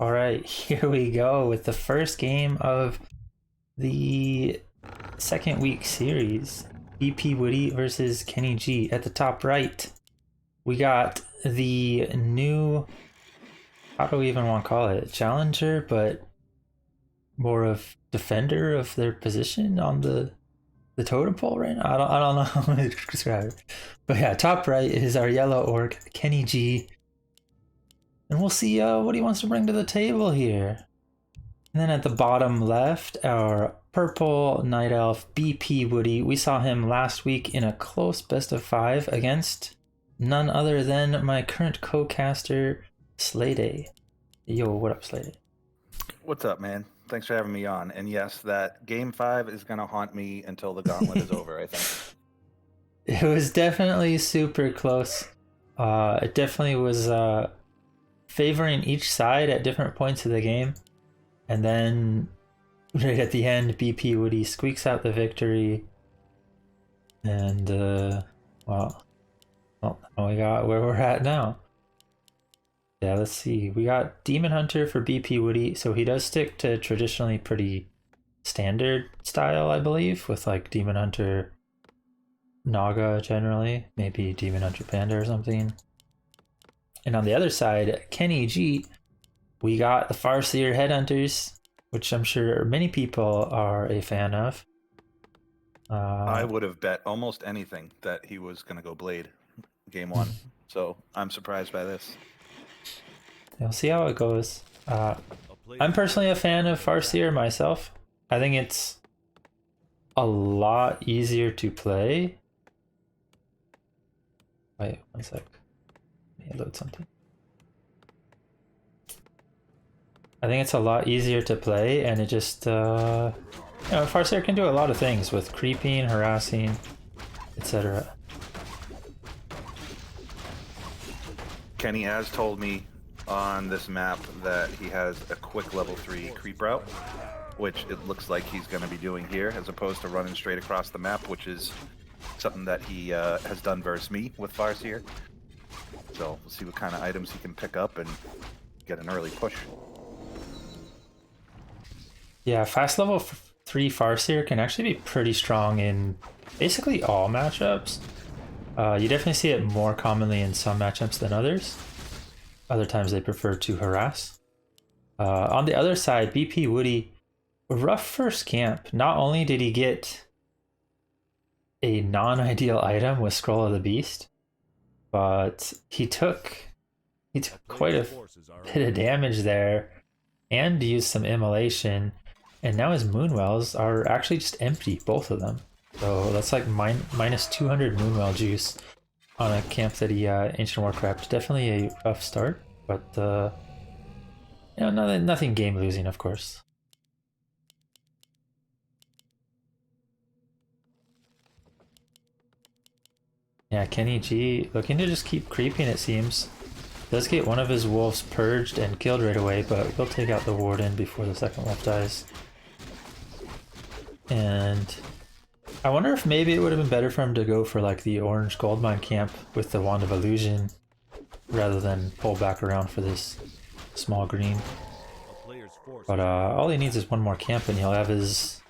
All right, here we go with the first game of the second week series. bpwo0dy versus Kennyg. At the top right, we got the new, how do we even want to call it? Challenger, but more of defender of their position on the totem pole right now. I don't know how to describe it. But yeah, top right is our yellow orc, Kennyg. And we'll see what he wants to bring to the table here. And then at the bottom left, our purple night elf bpwo0dy. We saw him last week in a close best of 5 against none other than my current co-caster, Slayday. Yo, what up, Slayday? What's up, man? Thanks for having me on. And yes, that game 5 is going to haunt me until the gauntlet is over, I think. It was definitely super close. It definitely was favoring each side at different points of the game. And then right at the end, bpwo0dy squeaks out the victory. And, well, we got where we're at now. Yeah, let's see. We got Demon Hunter for bpwo0dy, so he does stick to traditionally pretty standard style, I believe, with like Demon Hunter Naga generally, maybe Demon Hunter Panda or something. And on the other side, Kennyg, we got the Farseer Headhunters, which I'm sure many people are a fan of. I would have bet almost anything that he was going to go Blade game 1, so I'm surprised by this. We'll see how it goes. I'm personally a fan of Farseer myself. I think it's a lot easier to play. Wait, one sec. Let me load something. I think it's a lot easier to play, and it just, Farseer can do a lot of things with creeping, harassing, etc. Kenny has told me on this map that he has a quick level 3 creep route, which it looks like he's going to be doing here, as opposed to running straight across the map, which is something that he has done versus me with Farseer. So we'll see what kind of items he can pick up and get an early push. Yeah, fast level 3 Farseer can actually be pretty strong in basically all matchups. You definitely see it more commonly in some matchups than others. Other times they prefer to harass. On the other side, bpwo0dy, rough first camp. Not only did he get a non-ideal item with Scroll of the Beast, but he took quite a bit of damage there and used some immolation, and now his Moonwells are actually just empty, both of them. So that's like minus 200 Moonwell juice on a camp that he Ancient War crept. Definitely a rough start, but nothing game losing, of course. Yeah, Kennyg looking to just keep creeping, it seems. Does get one of his wolves purged and killed right away, but he'll take out the warden before the second wolf dies. And I wonder if maybe it would have been better for him to go for like the orange goldmine camp with the Wand of Illusion rather than pull back around for this small green. But all he needs is one more camp and he'll have his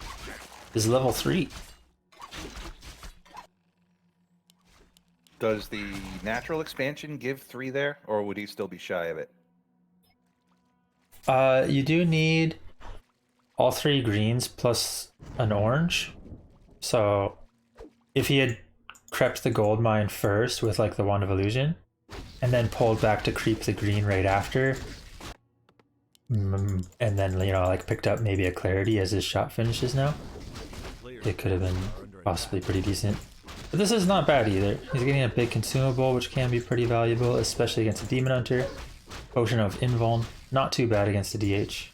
level 3. Does the natural expansion give 3 there, or would he still be shy of it? You do need all 3 greens plus an orange. So if he had crept the gold mine first with like the Wand of Illusion and then pulled back to creep the green right after, and then like picked up maybe a clarity as his shot finishes now, it could have been possibly pretty decent. But this is not bad either. He's getting a big consumable, which can be pretty valuable, especially against a Demon Hunter. Potion of Invuln, not too bad against a DH.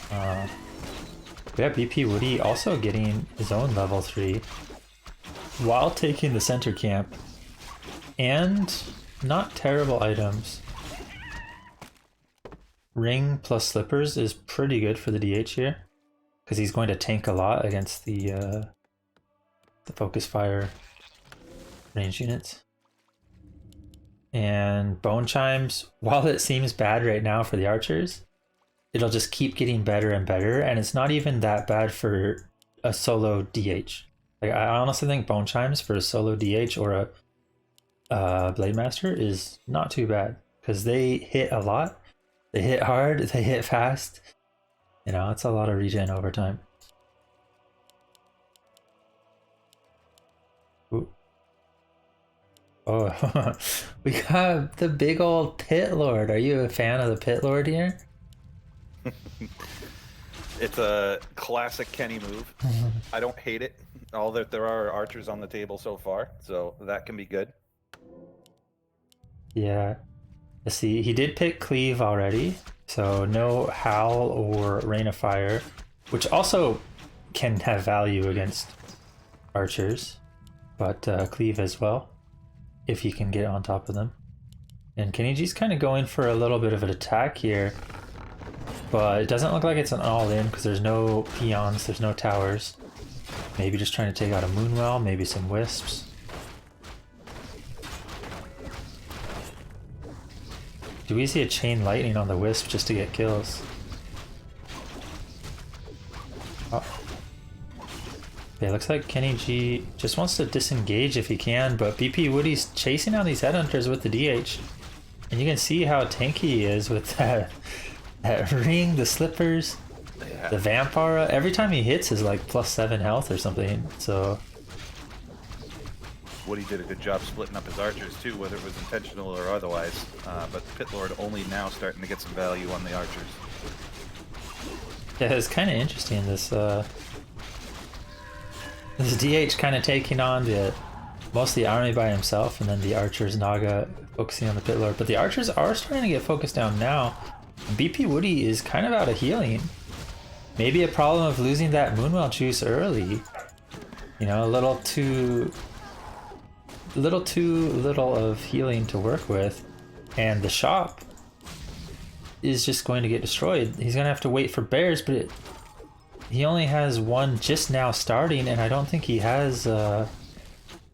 Yeah, bpwo0dy also getting his own level 3 while taking the center camp, and not terrible items. Ring plus Slippers is pretty good for the DH here, because he's going to tank a lot against the Focus Fire range units. And Bone Chimes, while it seems bad right now for the archers, it'll just keep getting better and better, and it's not even that bad for a solo DH. Like, I honestly think Bone Chimes for a solo DH or a Blade Master is not too bad, because they hit a lot, they hit hard, they hit fast. You know, it's a lot of regen over time. Ooh. Oh, we got the big old Pit Lord. Are you a fan of the Pit Lord here? It's a classic Kenny move. I don't hate it. All that there are archers on the table so far, so that can be good. Yeah. Let's see, he did pick Cleave already, so no Howl or Rain of Fire, which also can have value against archers, but Cleave as well, if he can get on top of them. And Kenny's kind of going for a little bit of an attack here, but it doesn't look like it's an all-in because there's no peons, there's no towers. Maybe just trying to take out a Moonwell, maybe some Wisps. Do we see a Chain Lightning on the Wisp just to get kills? Oh. Okay, looks like Kennyg just wants to disengage if he can, but bpwo0dy's chasing down these Headhunters with the DH. And you can see how tanky he is with that ring, the slippers, Yeah. the Vampara. Every time he hits is like +7 health or something, so... Woody did a good job splitting up his archers too, whether it was intentional or otherwise. But Pit Lord only now starting to get some value on the archers. Yeah, it's kind of interesting, this DH kind of taking on most of the army by himself, and then the archers, Naga, focusing on the Pit Lord. But the archers are starting to get focused down now. bpwo0dy is kind of out of healing. Maybe a problem of losing that Moonwell juice early. You know, a little too little of healing to work with, and the shop is just going to get destroyed. He's gonna have to wait for bears, but he only has one just now starting, and I don't think he has or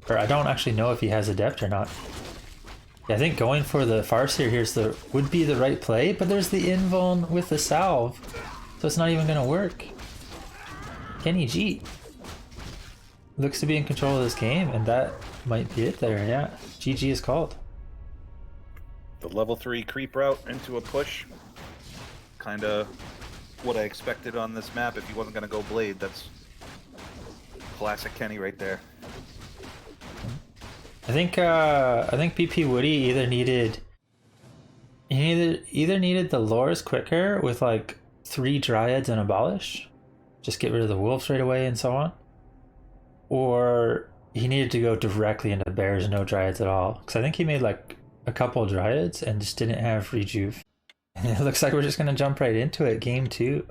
I don't actually know if he has Adept or not. Yeah, I think going for the Farseer here would be the right play, but there's the invuln with the salve, so it's not even gonna work. Kennyg looks to be in control of this game, and that might be it there. Yeah, GG is called. The level 3 creep route into a push. Kind of what I expected on this map. If he wasn't going to go Blade, that's classic Kenny right there. I think bpwo0dy either needed the lures quicker with like 3 Dryads and Abolish, just get rid of the wolves right away and so on, or he needed to go directly into bears, no Dryads at all, because I think he made like a couple Dryads and just didn't have rejuve. And it looks like we're just gonna jump right into it. Game 2.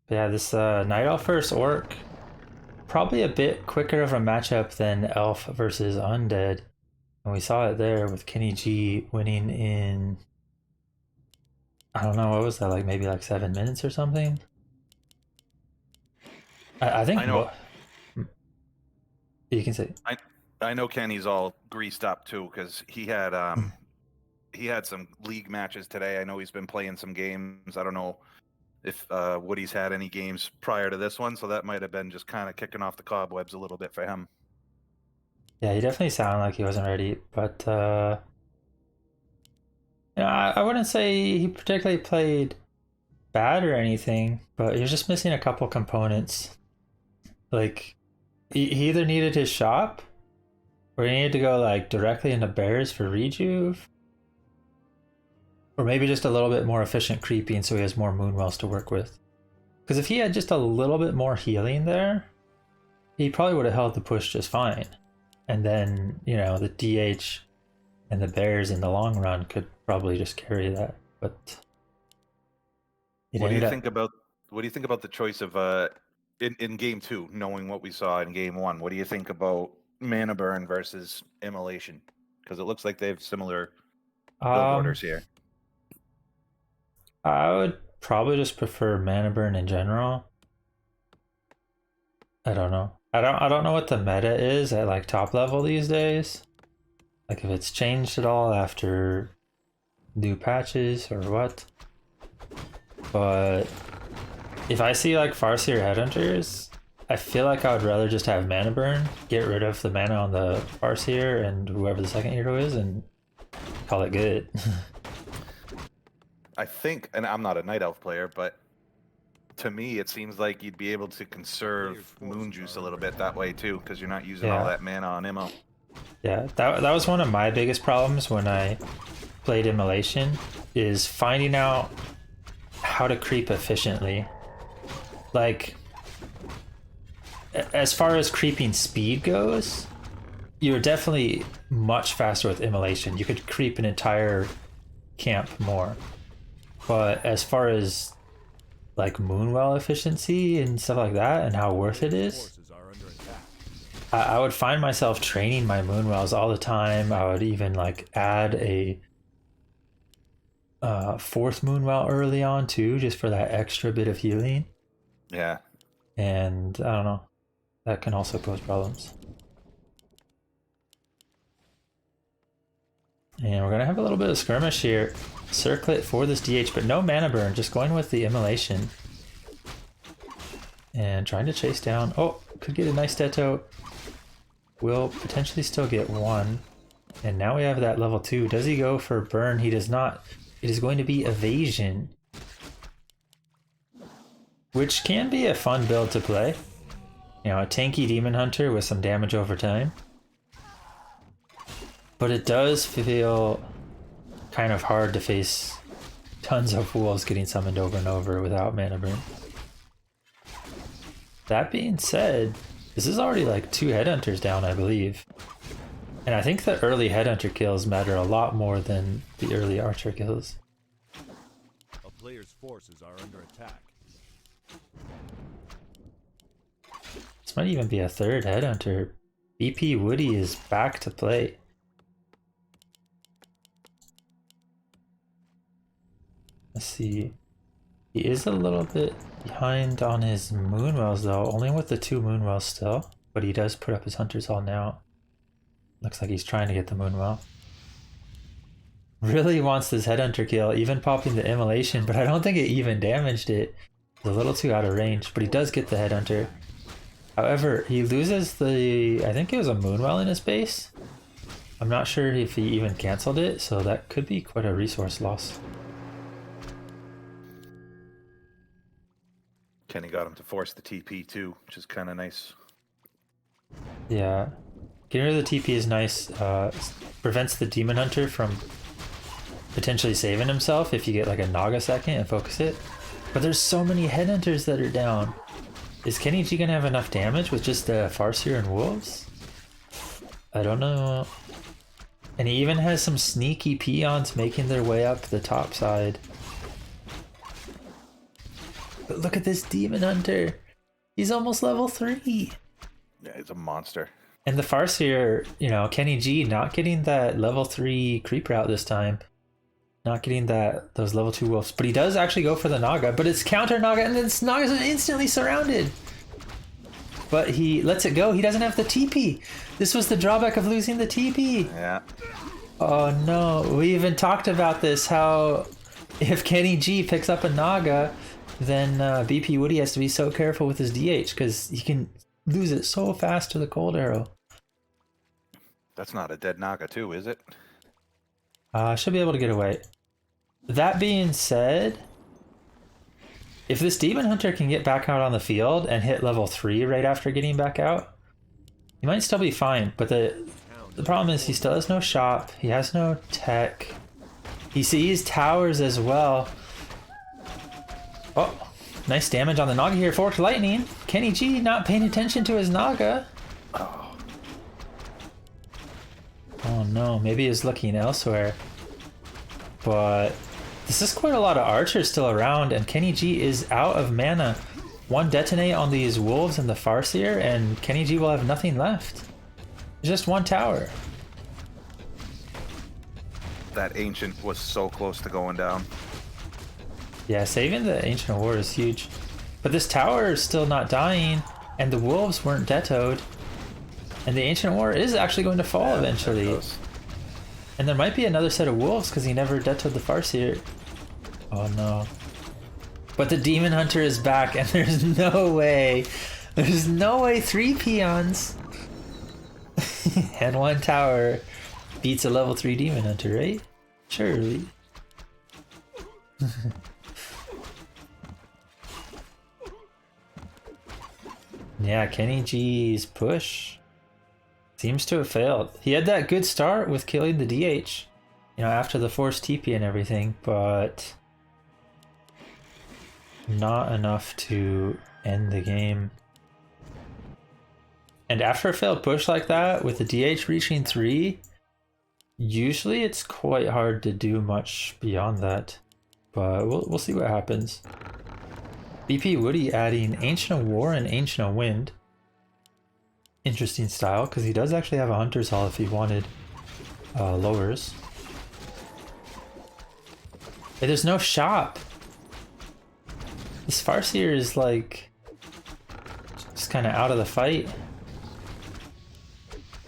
But yeah, this Night Elf versus Orc, probably a bit quicker of a matchup than Elf versus Undead. And we saw it there with Kennyg winning in, I don't know, what was that, like maybe like 7 minutes or something? I think I know. You can say. I know Kenny's all greased up too, because he had some league matches today. I know he's been playing some games. I don't know if Woody's had any games prior to this one, so that might have been just kind of kicking off the cobwebs a little bit for him. Yeah, he definitely sounded like he wasn't ready, but yeah, I wouldn't say he particularly played bad or anything, but he was just missing a couple components. Like, he either needed his shop, or he needed to go like directly into bears for rejuve, or maybe just a little bit more efficient creeping so he has more Moonwells to work with. Because if he had just a little bit more healing there, he probably would have held the push just fine. And then, you know, the DH and the bears in the long run could probably just carry that. But what do you think about the choice of in game 2, knowing what we saw in game 1? What do you think about mana burn versus immolation? Because it looks like they have similar build orders here. I would probably just prefer mana burn in general. I don't know. I don't know what the meta is at like top level these days. Like if it's changed at all after new patches or what. But if I see like Farseer Headhunters, I feel like I would rather just have mana burn, get rid of the mana on the Farseer and whoever the second hero is, and call it good. I think, and I'm not a Night Elf player, but to me it seems like you'd be able to conserve Moon Juice a little bit that way too, because you're not using all that mana on Immo. Yeah, that was one of my biggest problems when I played Immolation, is finding out how to creep efficiently. Like, as far as creeping speed goes, you're definitely much faster with Immolation. You could creep an entire camp more. But as far as like Moonwell efficiency and stuff like that and how worth it is, I would find myself training my Moonwells all the time. I would even like add a fourth Moonwell early on too, just for that extra bit of healing. Yeah. And I don't know, that can also pose problems. And we're gonna have a little bit of skirmish here. Circlet for this DH, but no mana burn, just going with the Immolation. And trying to chase down. Oh, could get a nice Detto. Will potentially still get one. And now we have that level 2. Does he go for burn? He does not. It is going to be evasion, which can be a fun build to play. You know, a tanky Demon Hunter with some damage over time. But it does feel kind of hard to face tons of wolves getting summoned over and over without mana burn. That being said, this is already like 2 Headhunters down, I believe. And I think the early Headhunter kills matter a lot more than the early Archer kills. A player's forces are under attack. This might even be a 3rd Headhunter. bpwo0dy is back to play. Let's see. He is a little bit behind on his Moonwells though, only with the 2 Moonwells still. But he does put up his Hunters all now. Looks like he's trying to get the Moonwell. Really wants this Headhunter kill, even popping the Immolation, but I don't think it even damaged it. It's a little too out of range, but he does get the Headhunter. However, he loses the, I think it was a Moonwell in his base. I'm not sure if he even canceled it, so that could be quite a resource loss. Kenny got him to force the TP too, which is kind of nice. Yeah. Getting rid of the TP is nice. Prevents the Demon Hunter from potentially saving himself if you get like a Naga second and focus it. But there's so many Headhunters that are down. Is Kennyg gonna have enough damage with just the Farseer and Wolves? I don't know. And he even has some sneaky peons making their way up the top side. But look at this Demon Hunter. He's almost level 3. Yeah, he's a monster. And the Farseer, you know, Kennyg not getting that level 3 creep route this time. Not getting those level 2 wolves. But he does actually go for the Naga. But it's counter Naga, and then Naga's instantly surrounded. But he lets it go. He doesn't have the TP. This was the drawback of losing the TP. Yeah. Oh no. We even talked about this, how if Kennyg picks up a Naga, then bpwo0dy has to be so careful with his DH, because he can lose it so fast to the cold arrow. That's not a dead Naga too, is it? Should be able to get away. That being said, if this Demon Hunter can get back out on the field and hit level 3 right after getting back out, he might still be fine. But the problem is he still has no shop. He has no tech. He sees towers as well. Oh, nice damage on the Naga here. Forked Lightning. Kennyg not paying attention to his Naga. Oh no, maybe he's looking elsewhere. But this is quite a lot of archers still around, and Kennyg is out of mana. One detonate on these wolves and the Farseer, and Kennyg will have nothing left. Just one tower. That Ancient was so close to going down. Yeah, saving the Ancient War is huge. But this tower is still not dying. And the wolves weren't detoed. And the Ancient War is actually going to fall eventually. And there might be another set of wolves because he never detoed the Farseer. Oh no. But the Demon Hunter is back and there's no way. There's no way 3 peons and 1 tower beats a level 3 Demon Hunter, right? Surely. Yeah, Kenny's push seems to have failed. He had that good start with killing the DH, you know, after the forced TP and everything, but not enough to end the game. And after a failed push like that, with the DH reaching 3, usually it's quite hard to do much beyond that. But we'll see what happens. bpwo0dy adding Ancient of War and Ancient of Wind. Interesting style, because he does actually have a Hunter's Hall if he wanted lowers. Hey, there's no shop. This Farseer is like just kind of out of the fight.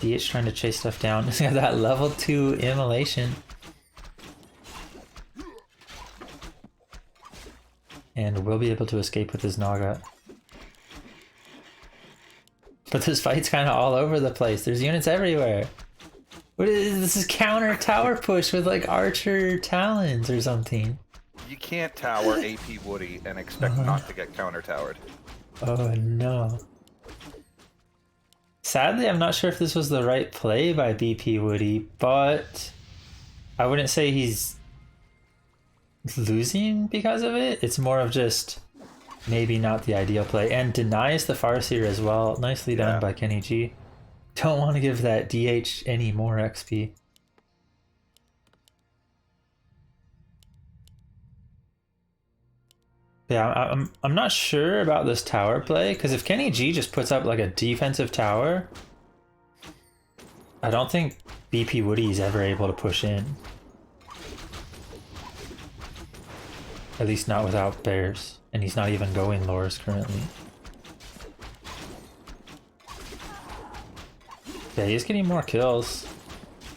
DH trying to chase stuff down. He's got that level 2 immolation. And will be able to escape with his Naga. But this fight's kind of all over the place. There's units everywhere. What is this? Is counter tower push with like Archer Talons or something. You can't tower AP Woody and expect not to get counter towered. Oh no. Sadly, I'm not sure if this was the right play by bpwo0dy, but I wouldn't say he's losing because of it. It's more of just maybe not the ideal play, and denies the Farseer as well. Nicely done by Kennyg. Don't want to give that DH any more XP. Yeah, I'm not sure about this tower play, because if Kennyg just puts up like a defensive tower, I don't think bpwo0dy is ever able to push in. At least not without bears, and he's not even going lures currently. Yeah, he's getting more kills,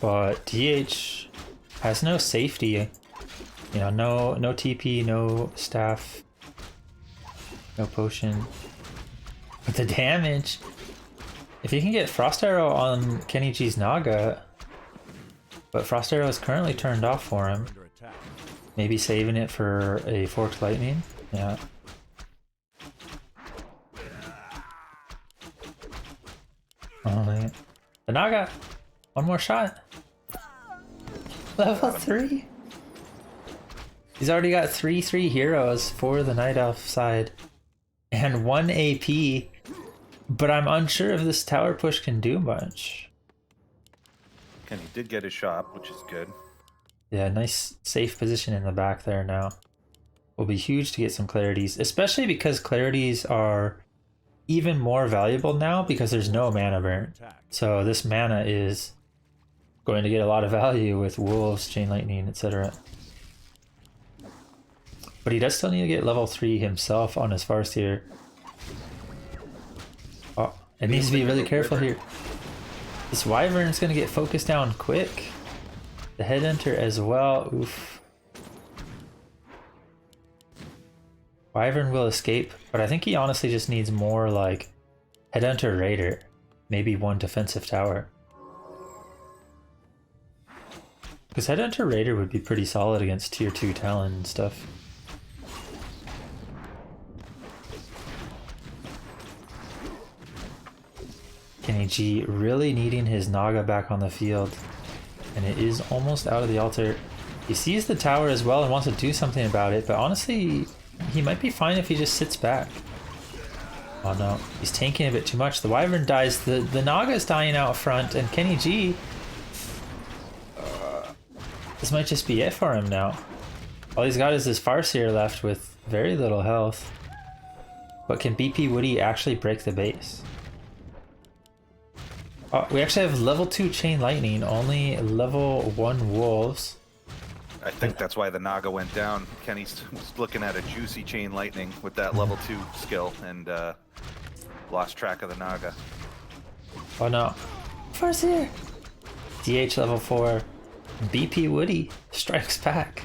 but DH has no safety. You know, no TP, no staff. No potion. But the damage. If you can get Frost Arrow on Kenny's Naga, but Frost Arrow is currently turned off for him. Maybe saving it for a Forked Lightning. Yeah. Oh, the Naga! One more shot! Level 3? He's already got 3/3 heroes for the Night Elf side. And 1 AP, but I'm unsure if this tower push can do much. Kenny did get his shop, which is good. Yeah, nice safe position in the back there now. Will be huge to get some clarities, especially because clarities are even more valuable now because there's no mana burn. So this mana is going to get a lot of value with Wolves, Chain Lightning, etc. But he does still need to get level 3 himself on his Farseer. Oh, it needs to be really careful here. This Wyvern's going to get focused down quick. The Headhunter as well. Oof. Wyvern will escape, but I think he honestly just needs more like Headhunter Raider. Maybe 1 defensive tower. Because Headhunter Raider would be pretty solid against tier 2 Talon and stuff. Kennyg really needing his Naga back on the field, and it is almost out of the altar. He sees the tower as well and wants to do something about it, but honestly he might be fine if he just sits back. Oh no, he's tanking a bit too much. The Wyvern dies, the Naga is dying out front, and Kennyg, this might just be it for him now. All he's got is his Farseer left with very little health. But can bpwo0dy actually break the base? Oh, we actually have level 2 Chain Lightning, only level 1 Wolves. I think that's why the Naga went down. Kenny was looking at a juicy Chain Lightning with that level 2 skill, and Lost track of the Naga. Oh no. First here. DH level 4. bpwo0dy strikes back.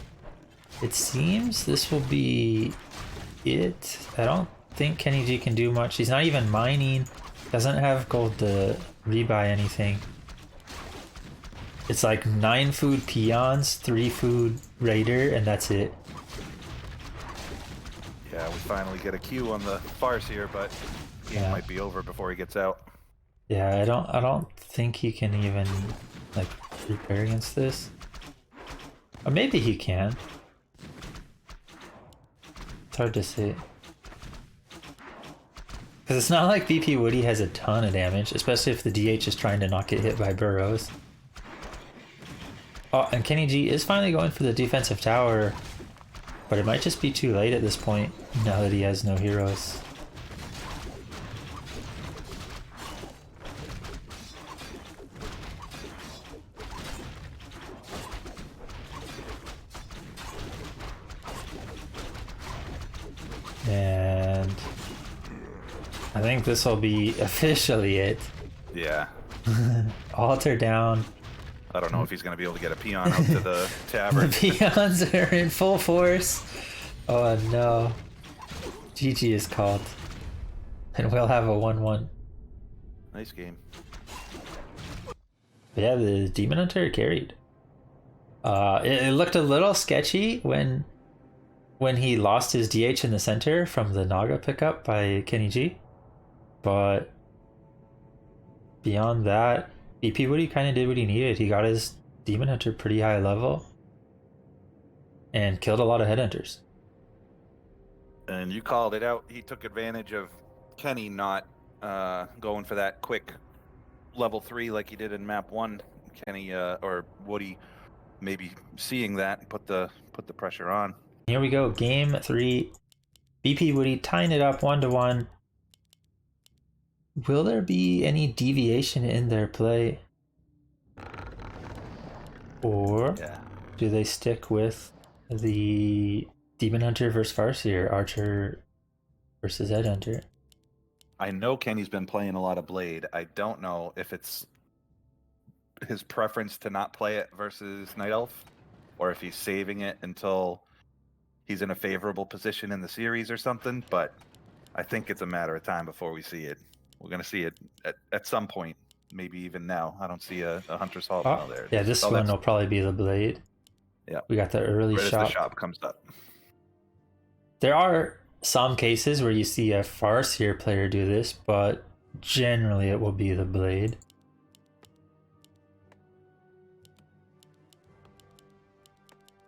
It seems this will be it. I don't think Kennyg can do much. He's not even mining. Doesn't have gold to rebuy anything. It's like 9 food peons, 3 food raider, and that's it. Yeah, we finally get a Q on the farce here, but he might be over before he gets out. Yeah, I don't think he can even like prepare against this. Or maybe he can. It's hard to say. Because it's not like bpwo0dy has a ton of damage, especially if the DH is trying to not get hit by burrows. Oh, and Kennyg is finally going for the defensive tower, but it might just be too late at this point, now that he has no heroes. And I think this will be officially it. Yeah. Altar down. I don't know if he's going to be able to get a peon out to the tavern. The peons are in full force. Oh no. GG is called. And we'll have a 1-1. Nice game. But yeah, the Demon Hunter carried. It looked a little sketchy when he lost his DH in the center from the Naga pickup by Kennyg. But beyond that, bpwo0dy kind of did what he needed. He got his Demon Hunter pretty high level and killed a lot of Headhunters. And you called it out. He took advantage of Kenny not going for that quick level 3 like he did in map 1. Kenny or Woody maybe seeing that and put the pressure on. Here we go, game 3. bpwo0dy tying it up 1-1. Will there be any deviation in their play? Or do they stick with the Demon Hunter versus Farseer, Archer versus Headhunter? I know Kenny's been playing a lot of Blade. I don't know if it's his preference to not play it versus Night Elf, or if he's saving it until he's in a favorable position in the series or something, but I think it's a matter of time before we see it. We're going to see it at some point, maybe even now. I don't see a Hunter's Halt now there. Yeah, this one will probably be the Blade. Yeah. We got the early right shop. As the shop comes up. There are some cases where you see a Farseer player do this, but generally it will be the Blade.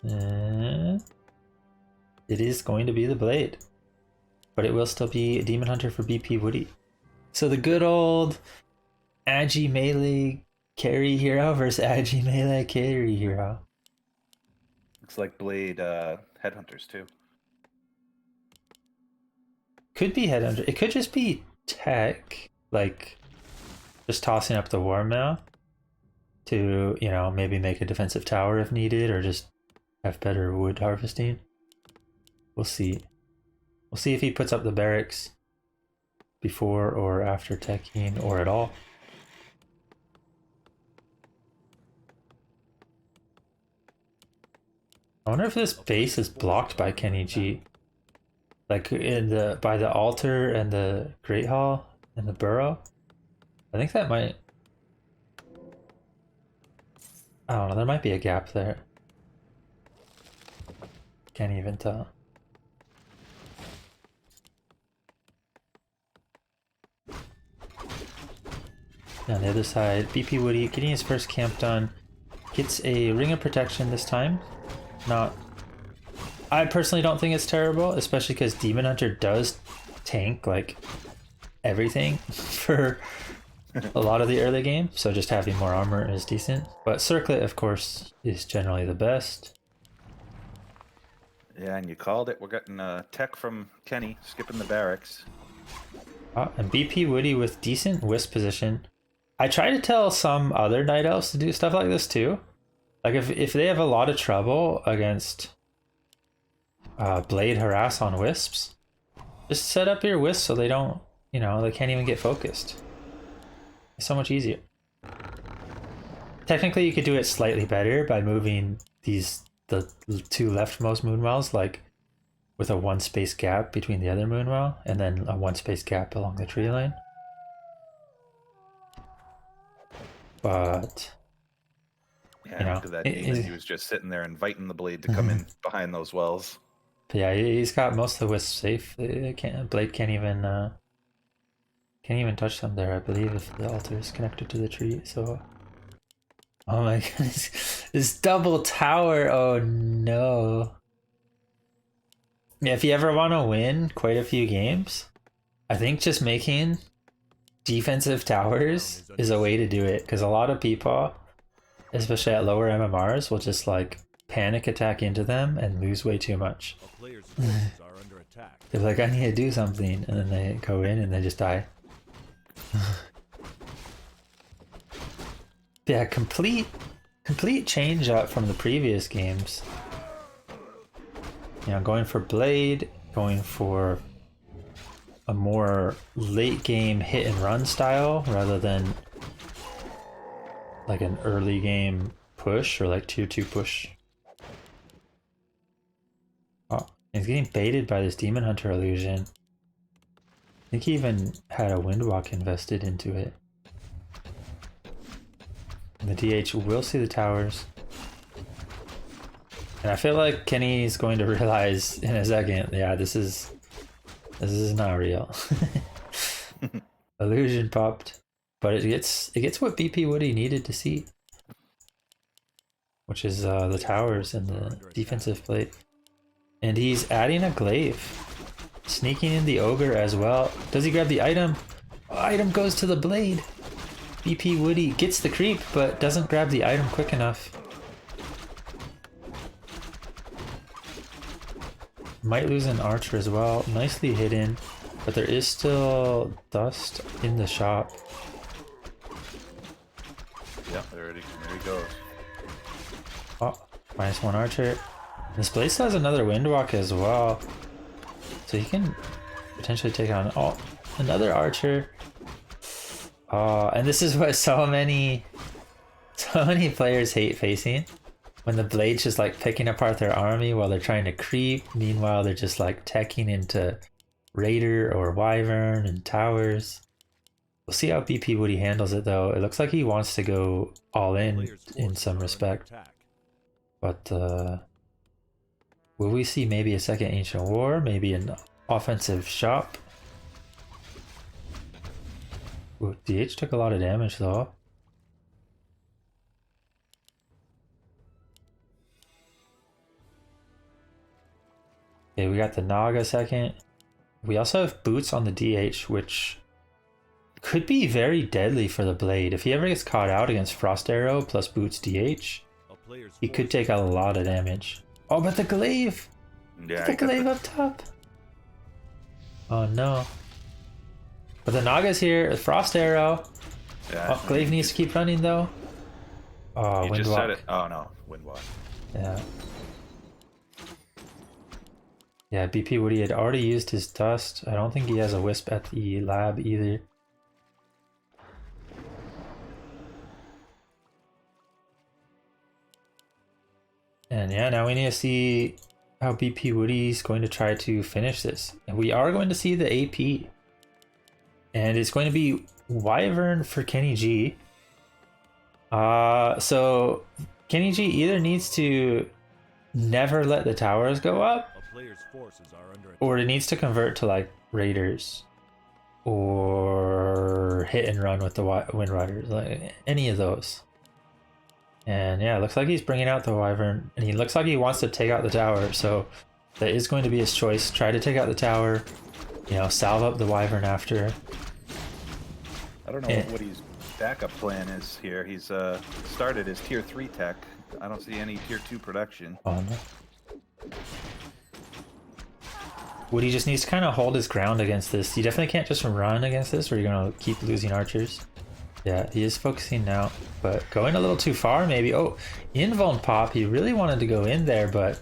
It is going to be the Blade, but it will still be a Demon Hunter for bpwo0dy. So the good old Agi melee carry hero versus Agi melee carry hero. Looks like Blade Headhunters too. Could be Headhunter. It could just be tech, like just tossing up the war mail to, you know, maybe make a defensive tower if needed, or just have better wood harvesting. We'll see. We'll see if he puts up the barracks before or after teching, or at all. I wonder if this base is blocked by Kennyg. Like by the altar and the Great Hall and the burrow. I think that might, I don't know, there might be a gap there. Can't even tell. On the other side, bpwo0dy getting his first camp done. Gets a Ring of Protection this time. I personally don't think it's terrible, especially because Demon Hunter does tank like everything for a lot of the early game, so just having more armor is decent. But Circlet, of course, is generally the best. Yeah, and you called it. We're getting tech from Kenny, skipping the barracks. And bpwo0dy with decent wisp position. I try to tell some other Night Elves to do stuff like this too. Like if they have a lot of trouble against Blade harass on wisps, just set up your wisps so they don't you know, they can't even get focused. It's so much easier. Technically, you could do it slightly better by moving the two leftmost moonwells, like with a 1 space gap between the other moonwell, and then a 1 space gap along the tree line. But Yeah, you know, after that demon, he was just sitting there inviting the blade to come in behind those wells. yeah, he's got most of the wisps safe. Blade can't even touch them there, I believe, if the altar is connected to the tree. So, oh my goodness, this double tower! Oh no! Yeah, if you ever want to win quite a few games, I think just making defensive towers is a way to do it, because a lot of people, especially at lower MMRs, will just like panic attack into them and lose way too much. A player's forces are under attack. They're like, I need to do something, and then they go in and they just die. Yeah, complete change up from the previous games. You know, going for Blade, going for a more late game hit and run style rather than like an early game push or like tier 2 push. Oh, he's getting baited by this Demon Hunter illusion. I think he even had a Windwalk invested into it. And the DH will see the towers. And I feel like Kenny's going to realize in a second, yeah, this is not real. Illusion popped, but it gets what bpwo0dy needed to see, which is the towers and the defensive plate. And he's adding a glaive, sneaking in the ogre as well. Does he grab the item? Oh, item goes to the blade. bpwo0dy gets the creep, but doesn't grab the item quick enough. Might lose an archer as well. Nicely hidden, but there is still dust in the shop. Yeah, there he goes. Oh, -1 archer. This place has another windwalk as well, so he can potentially take on another archer. And this is what so many players hate facing. When the blade's just like picking apart their army while they're trying to creep. Meanwhile, they're just like teching into Raider or Wyvern and towers. We'll see how bpwo0dy handles it though. It looks like he wants to go all in some respect. But will we see maybe a second Ancient War? Maybe an offensive shop? Ooh, DH took a lot of damage though. Okay, we got the Naga second. We also have boots on the DH, which could be very deadly for the blade. If he ever gets caught out against Frost Arrow plus boots DH, he could take a lot of damage. Oh, but the glaive! Yeah, the glaive up top! Oh no. But the Naga's here, Frost Arrow. Yeah, Oh, glaive needs to keep running though. Oh, you just said Windwalk. it. Oh no, Windwalk. Yeah. Yeah, bpwo0dy had already used his dust. I don't think he has a wisp at the lab either. And yeah, now we need to see how bpwo0dy is going to try to finish this. And we are going to see the AP. And it's going to be Wyvern for Kennyg. So Kennyg either needs to never let the towers go up, or it needs to convert to like Raiders or hit and run with the Wind Riders, like any of those. And yeah, it looks like he's bringing out the Wyvern, and he looks like he wants to take out the tower, so that is going to be his choice. Try to take out the tower, you know, salve up the Wyvern after. I don't know what his backup plan is here. He's started his tier 3 tech. I don't see any tier 2 production. Oh no. Woody just needs to kind of hold his ground against this. You definitely can't just run against this, or you're going to keep losing archers. Yeah, he is focusing now, but going a little too far maybe. Oh, invuln pop. He really wanted to go in there, but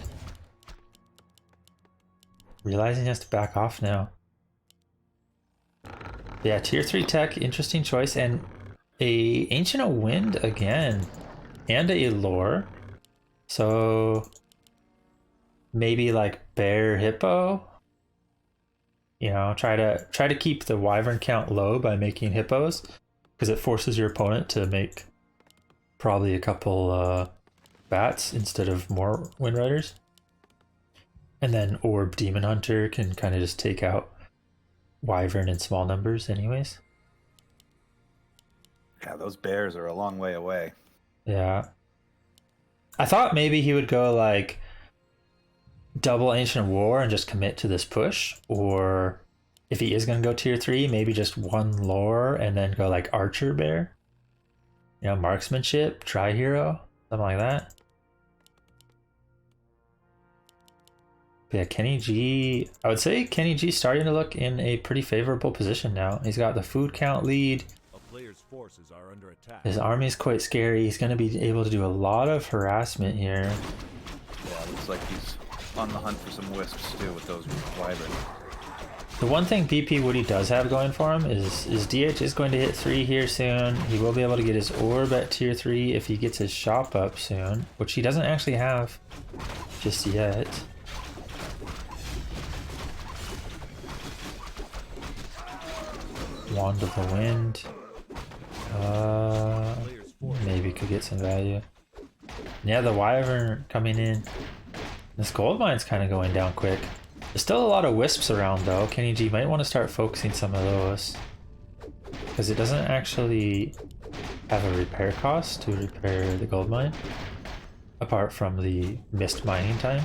realizing he has to back off now. Yeah, tier 3 tech, interesting choice, and a Ancient of Wind again, and a lore. So maybe like bear hippo. You know, try to keep the wyvern count low by making hippos, because it forces your opponent to make probably a couple bats instead of more wind riders. And then orb demon hunter can kind of just take out wyvern in small numbers anyways. Yeah, those bears are a long way away. Yeah. I thought maybe he would go like double Ancient War and just commit to this push, or if he is going to go tier 3, maybe just one lore and then go like Archer Bear. You know, marksmanship, tri-hero, something like that. But yeah, Kenny G, I would say Kenny G starting to look in a pretty favorable position now. He's got the food count lead. A player's forces are under attack. His army is quite scary. He's going to be able to do a lot of harassment here. Yeah, looks like he's on the hunt for some wisps too with those wyvern. The one thing bpwo0dy does have going for him is DH is going to hit 3 here soon. He will be able to get his orb at tier 3 if he gets his shop up soon, which he doesn't actually have just yet. Wand of the Wind. Maybe could get some value. Yeah, the wyvern coming in. This gold mine's kind of going down quick. There's still a lot of wisps around though. Kenny G might want to start focusing some of those, because it doesn't actually have a repair cost to repair the gold mine, apart from the missed mining time.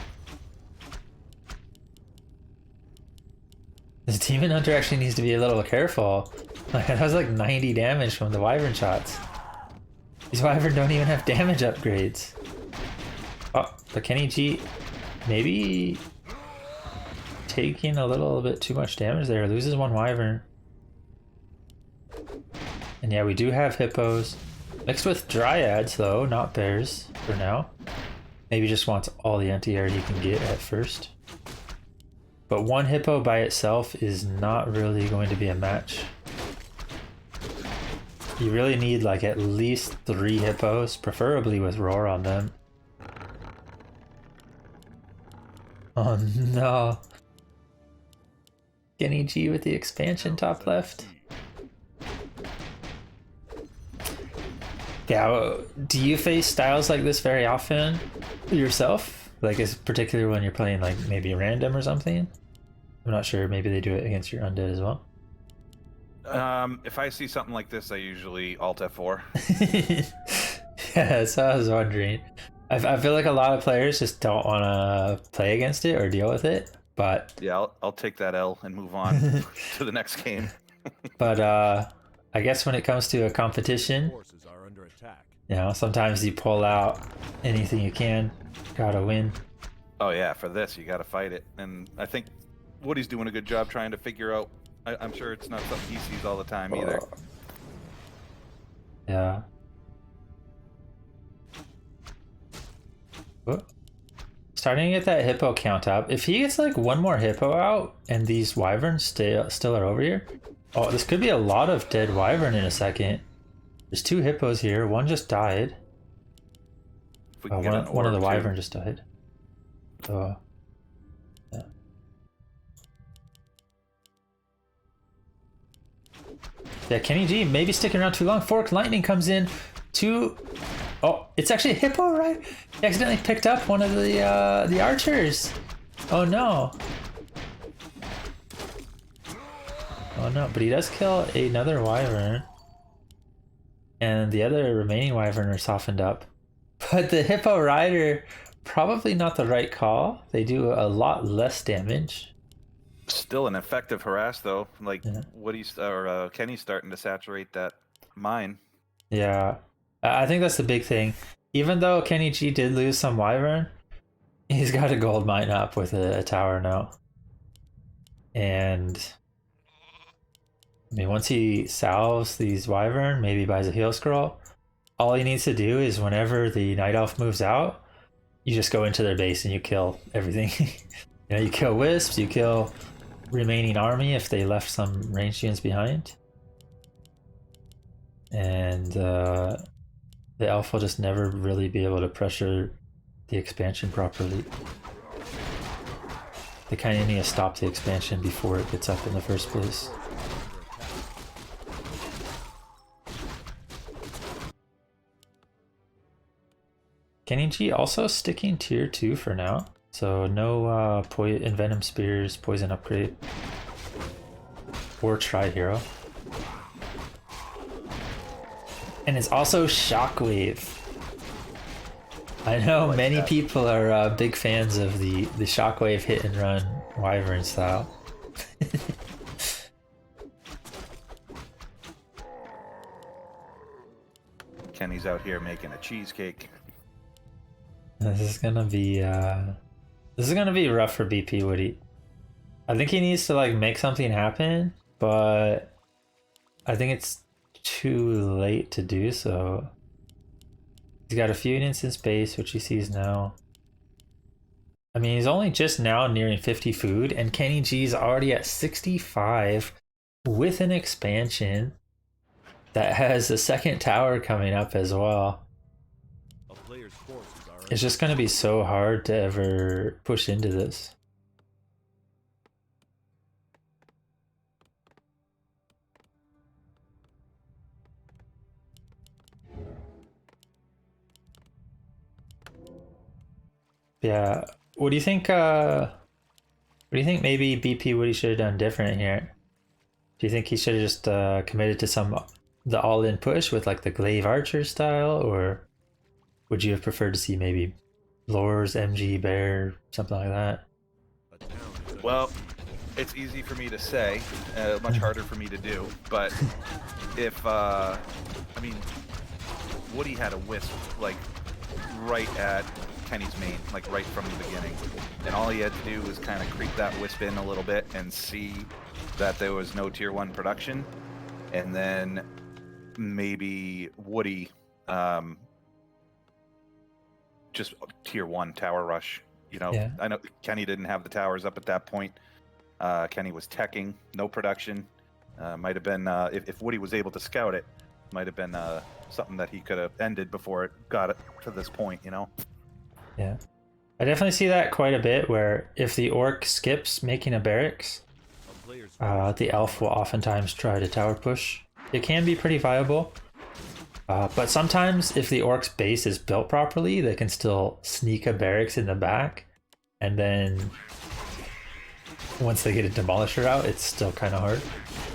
This demon hunter actually needs to be a little careful. Like, that was like 90 damage from the wyvern shots. These wyvern don't even have damage upgrades. Oh, but Kenny G maybe taking a little bit too much damage there. Loses one wyvern. And yeah, we do have hippos. Mixed with dryads though, not bears for now. Maybe just wants all the anti-air he can get at first. But one hippo by itself is not really going to be a match. You really need like at least 3 hippos, preferably with roar on them. Oh no. Kenny G with the expansion top left. Yeah, do you face styles like this very often yourself? Like, is particular when you're playing like maybe random or something? I'm not sure, maybe they do it against your undead as well. If I see something like this, I usually Alt F4. Yeah, so I was wondering. I feel like a lot of players just don't want to play against it or deal with it, but Yeah, I'll take that L and move on to the next game. but I guess when it comes to a competition, Forces are under attack. you know, sometimes you pull out anything you can, gotta win. Oh yeah, for this you got to fight it, and I think Woody's doing a good job trying to figure out. I'm sure it's not something he sees all the time either. Yeah. Oh. Starting to get that hippo count up. If he gets like one more hippo out and these wyverns still are over here. Oh, this could be a lot of dead wyvern in a second. There's 2 hippos here. One just died. If we can get an One of the orb, too. wyvern just died. So, yeah. Yeah, Kenny G maybe sticking around too long. Fork lightning comes in. 2. Oh, it's actually a hippo, right? He accidentally picked up one of the archers. Oh no. Oh no, but he does kill another wyvern. And the other remaining wyvern are softened up. But the hippo rider, probably not the right call. They do a lot less damage. Still an effective harass though. Like Yeah. Woody's or Kenny's starting to saturate that mine. Yeah, I think that's the big thing. Even though Kenny G did lose some wyvern, he's got a gold mine up with a tower now. And I mean, once he salves these wyvern, maybe buys a heal scroll, all he needs to do is whenever the night elf moves out, you just go into their base and you kill everything. You know, you kill wisps, you kill remaining army if they left some ranged units behind. and the elf will just never really be able to pressure the expansion properly. They kind of need to stop the expansion before it gets up in the first place. Kennyg also sticking tier 2 for now, so no Envenom Spears, Poison Upgrade, or Tri-Hero. And it's also Shockwave. I know like many people are big fans of the Shockwave hit and run Wyvern style. Kenny's out here making a cheesecake. This is gonna be rough for bpwo0dy. I think he needs to like make something happen, but I think it's too late to do so. He's got a few units in space, which he sees now. I mean, he's only just now nearing 50 food, and Kenny's already at 65 with an expansion that has a second tower coming up as well. It's just going to be so hard to ever push into this. Yeah, what do you think? What do you think? Maybe bpwo0dy should have done different here. Do you think he should have just committed to the all-in push with like the glaive archer style, or would you have preferred to see maybe lures, MG, bear, something like that? Well, it's easy for me to say, much harder for me to do. But if I mean, Woody had a wisp like right at Kenny's main, like right from the beginning, and all he had to do was kind of creep that wisp in a little bit and see that there was no tier 1 production, and then maybe Woody just tier 1 tower rush. You know, yeah. I know Kenny didn't have the towers up at that point. Kenny was teching, no production. Might have been if Woody was able to scout it, might have been something that he could have ended before it got it to this point, you know? Yeah. I definitely see that quite a bit, where if the orc skips making a barracks, the elf will oftentimes try to tower push. It can be pretty viable, but sometimes if the orc's base is built properly, they can still sneak a barracks in the back, and then once they get a demolisher out, it's still kind of hard.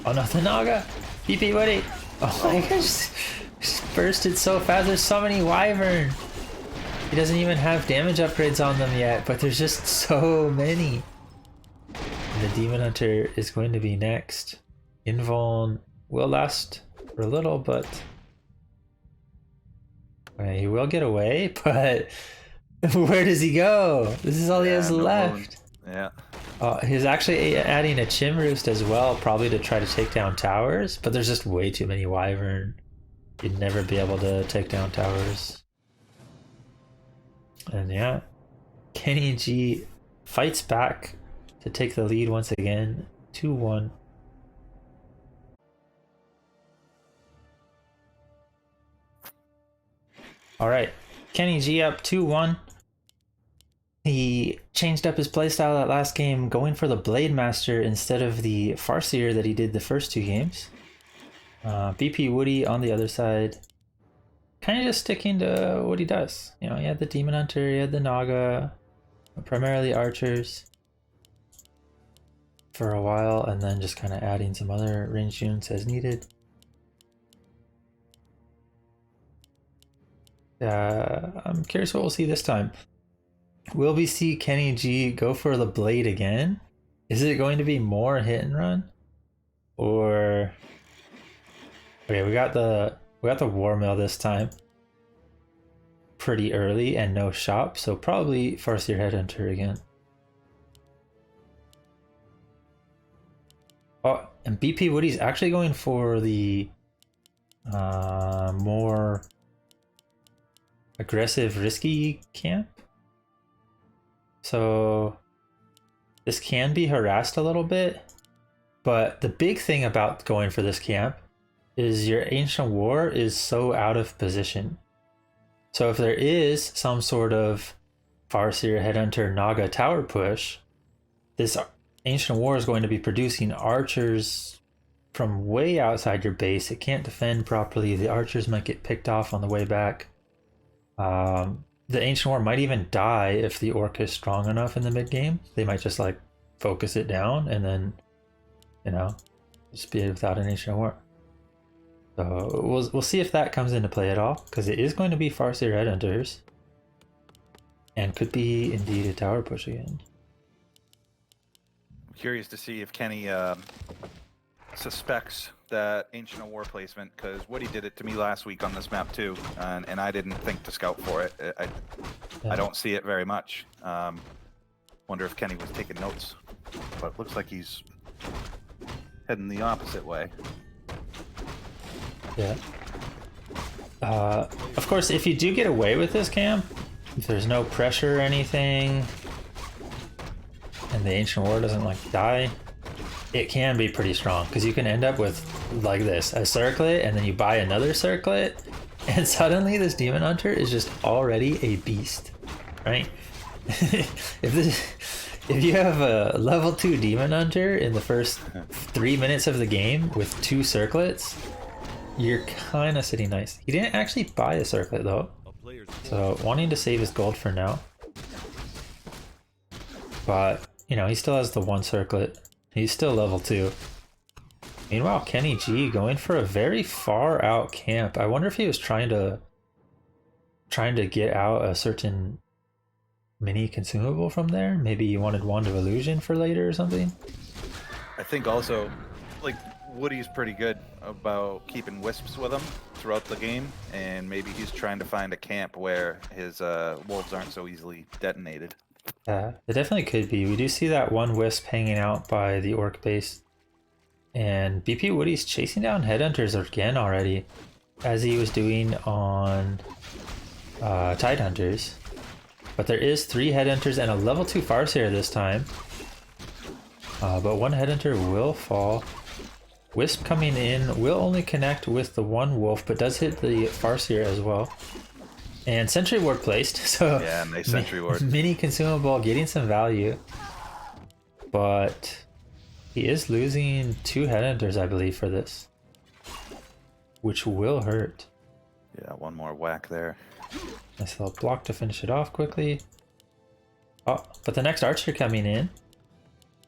Oh no, the Naga! bpwo0dy! Oh my gosh, just bursted so fast. There's so many Wyvern. He doesn't even have damage upgrades on them yet, but there's just so many. And the Demon Hunter is going to be next. Invuln will last for a little, but he will get away, but where does he go? This is all he has left. Yeah. He's actually adding a Chim Roost as well, probably to try to take down towers, but there's just way too many Wyvern. You'd never be able to take down towers. And yeah, Kennyg fights back to take the lead once again, 2-1. Alright, Kennyg up 2-1. He changed up his playstyle that last game, going for the Blade Master instead of the Farseer that he did the first 2 games. bpwo0dy on the other side, kind of just sticking to what he does. You know, he had the Demon Hunter, he had the Naga, primarily archers for a while, and then just kind of adding some other ranged units as needed. I'm curious what we'll see this time. Will we see Kennyg go for the blade again? Is it going to be more hit and run? Or okay, we got the war mill this time pretty early and no shop, so probably Farseer Headhunter again. Oh, and bpwo0dy's actually going for the more aggressive, risky camp. So this can be harassed a little bit, but the big thing about going for this camp is your Ancient War is so out of position. So if there is some sort of Farseer, Headhunter, Naga tower push, this Ancient War is going to be producing archers from way outside your base. It can't defend properly. The archers might get picked off on the way back. The Ancient War might even die if the Orc is strong enough in the mid game. They might just like focus it down and then, you know, just be without an Ancient War. So we'll see if that comes into play at all, because it is going to be Farseer Headhunters and could be indeed a tower push again. Curious to see if Kenny suspects that Ancient of War placement, because Woody did it to me last week on this map too, and I didn't think to scout for it. I don't see it very much. Wonder if Kenny was taking notes, but looks like he's heading the opposite way. Yeah. Of course, if you do get away with this camp, if there's no pressure or anything, and the Ancient War doesn't like die, it can be pretty strong, because you can end up with like this, a circlet, and then you buy another circlet, and suddenly this Demon Hunter is just already a beast, right? If you have a level 2 Demon Hunter in the first 3 minutes of the game with 2 circlets, you're kind of sitting nice. He didn't actually buy a circlet though, so wanting to save his gold for now. But, you know, he still has the 1 circlet. He's still level 2. Meanwhile, Kennyg going for a very far out camp. I wonder if he was trying to get out a certain mini consumable from there. Maybe he wanted Wand of Illusion for later or something. I think also, like, Woody's pretty good about keeping wisps with him throughout the game, and maybe he's trying to find a camp where his wolves aren't so easily detonated. It definitely could be. We do see that one wisp hanging out by the Orc base, and bpwo0dy's chasing down Headhunters again already, as he was doing on Tidehunters. But there is 3 Headhunters and a level 2 Farseer this time. But 1 Headhunter will fall. Wisp coming in will only connect with the 1 wolf, but does hit the Farseer as well. And Sentry Ward placed, so yeah, nice Sentry Ward. Mini consumable getting some value. But he is losing 2 Headhunters, I believe, for this, which will hurt. Yeah, 1 more whack there. Nice little block to finish it off quickly. Oh, but the next archer coming in.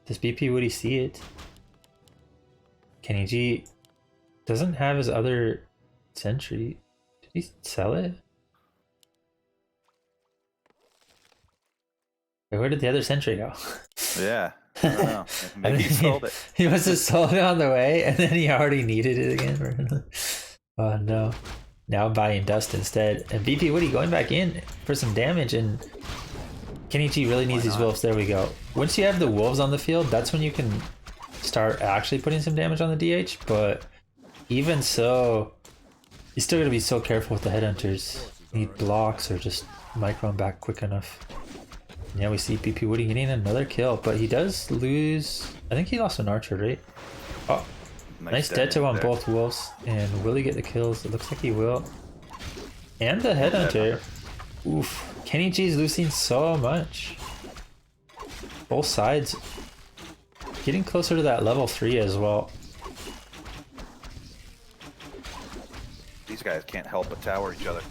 Does bpwo0dy see it? Kennyg doesn't have his other sentry. Did he sell it? Wait, where did the other sentry go? Yeah, I don't know. Maybe he sold it. He must have sold it on the way, and then he already needed it again. Oh no. Now buying dust instead. And bpwo0dy going back in for some damage, and Kennyg really needs these wolves. There we go. Once you have the wolves on the field, that's when you can start actually putting some damage on the DH, but even so, you still gotta be so careful with the Headhunters. You need blocks or just micro them back quick enough. And yeah, we see bpwo0dy getting another kill, but he does lose. I think he lost an archer, right? Oh, nice dead to on both wolves. And will he get the kills? It looks like he will. And the Headhunter. Oof. Kennyg losing so much. Both sides getting closer to that level 3 as well. These guys can't help but tower each other.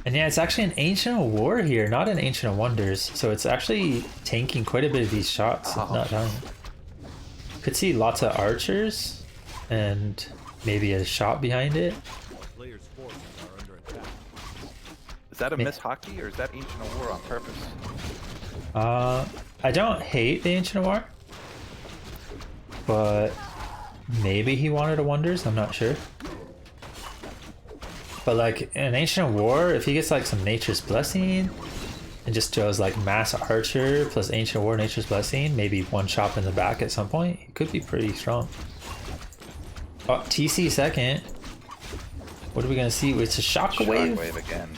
And yeah, it's actually an Ancient of War here, not an Ancient of Wonders. So it's actually tanking quite a bit of these shots. Not dying. Could see lots of archers and maybe a shot behind it. Is that a miss hockey, or is that Ancient of War on purpose? I don't hate the Ancient of War, but maybe he wanted a Wonders, I'm not sure. But like an Ancient of War, if he gets like some Nature's Blessing and just shows like Mass Archer plus Ancient of War, Nature's Blessing, maybe 1 shot in the back at some point, it could be pretty strong. Oh, TC second. What are we gonna see? It's a Shockwave. Shockwave again.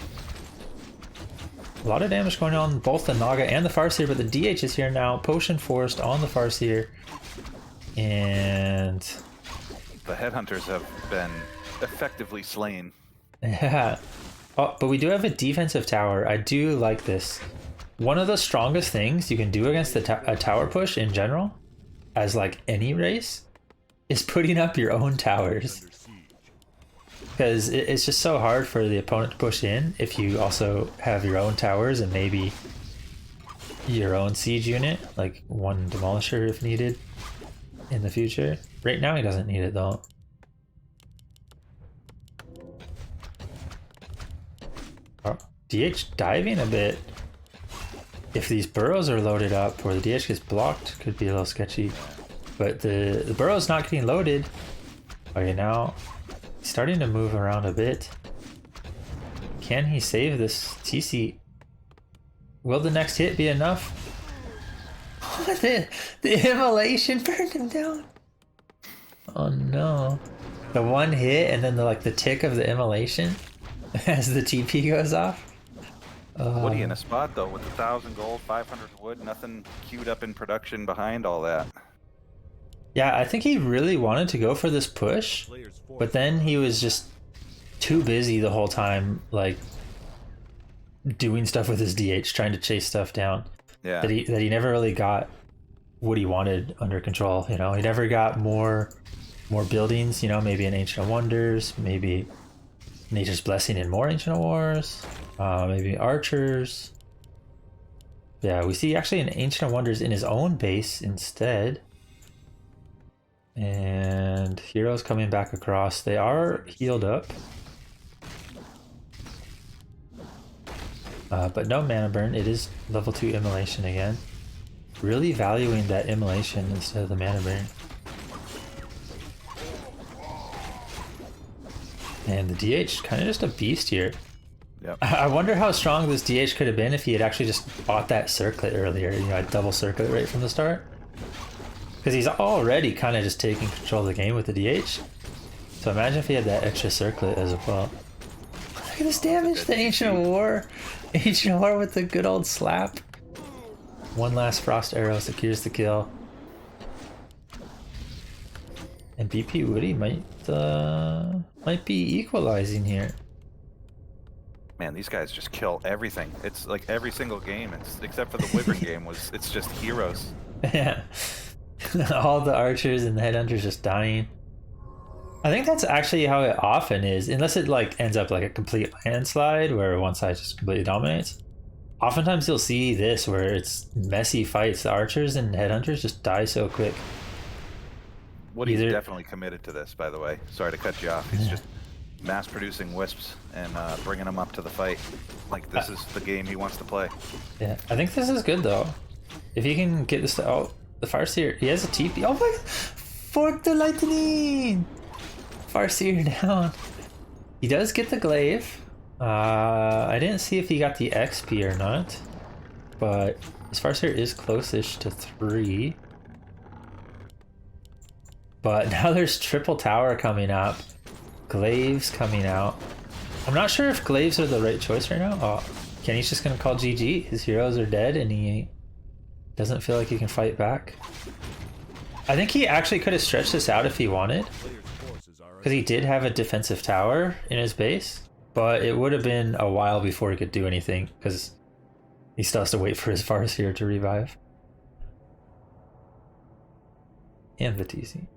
A lot of damage going on both the Naga and the Farseer, but the DH is here now. Potion forced on the Farseer. And the Headhunters have been effectively slain. Yeah. Oh, but we do have a defensive tower. I do like this. One of the strongest things you can do against a tower push in general, as like any race, is putting up your own towers. Because it's just so hard for the opponent to push in if you also have your own towers and maybe your own siege unit, like one demolisher if needed in the future. Right now he doesn't need it though. Oh, DH diving a bit. If these burrows are loaded up or the DH gets blocked, could be a little sketchy. But the burrow's not getting loaded. Okay, now he's starting to move around a bit. Can he save this TC? Will the next hit be enough? The immolation burned him down. Oh no. The one hit and then the tick of the immolation as the TP goes off. Woody in a spot though with 1,000 gold, 500 wood, nothing queued up in production behind all that. Yeah, I think he really wanted to go for this push, but then he was just too busy the whole time, like doing stuff with his DH, trying to chase stuff down. Yeah. That he never really got what he wanted under control. You know, he never got more buildings. You know, maybe an Ancient Wonders, maybe Nature's Blessing and more Ancient Wars, maybe archers. Yeah, we see actually an Ancient Wonders in his own base instead. And heroes coming back across. They are healed up. But no mana burn. It is level 2 immolation again. Really valuing that immolation instead of the mana burn. And the DH, kind of just a beast here. Yep. I wonder how strong this DH could have been if he had actually just bought that circlet earlier. You know, a double circlet right from the start. Because he's already kind of just taking control of the game with the DH. So imagine if he had that extra circlet as well. Look at this damage, the Ancient War. Ancient War with the good old slap. One last Frost Arrow secures the kill. And bpwo0dy might be equalizing here. Man, these guys just kill everything. It's like every single game, except for the Wyvern game, it's just heroes. Yeah. All the archers and the headhunters just dying. I think that's actually how it often is, unless it ends up like a complete landslide where one side just completely dominates. Oftentimes you'll see this where it's messy fights. The archers and headhunters just die so quick. Woody's definitely committed to this, by the way. Sorry to cut you off. He's just mass producing wisps and bringing them up to the fight. Like this is the game he wants to play. Yeah, I think this is good though. If he can get this, oh, the Farseer, he has a TP. Oh my, fork the lightning! Farseer down. He does get the glaive. I didn't see if he got the XP or not, but his Farseer is close-ish to 3. But now there's triple tower coming up. Glaives coming out. I'm not sure if glaives are the right choice right now. Oh, Kenny's just gonna call GG. His heroes are dead and he doesn't feel like he can fight back. I think he actually could have stretched this out if he wanted, because he did have a defensive tower in his base, but it would have been a while before he could do anything because he still has to wait for his Farseer to revive. And the TC.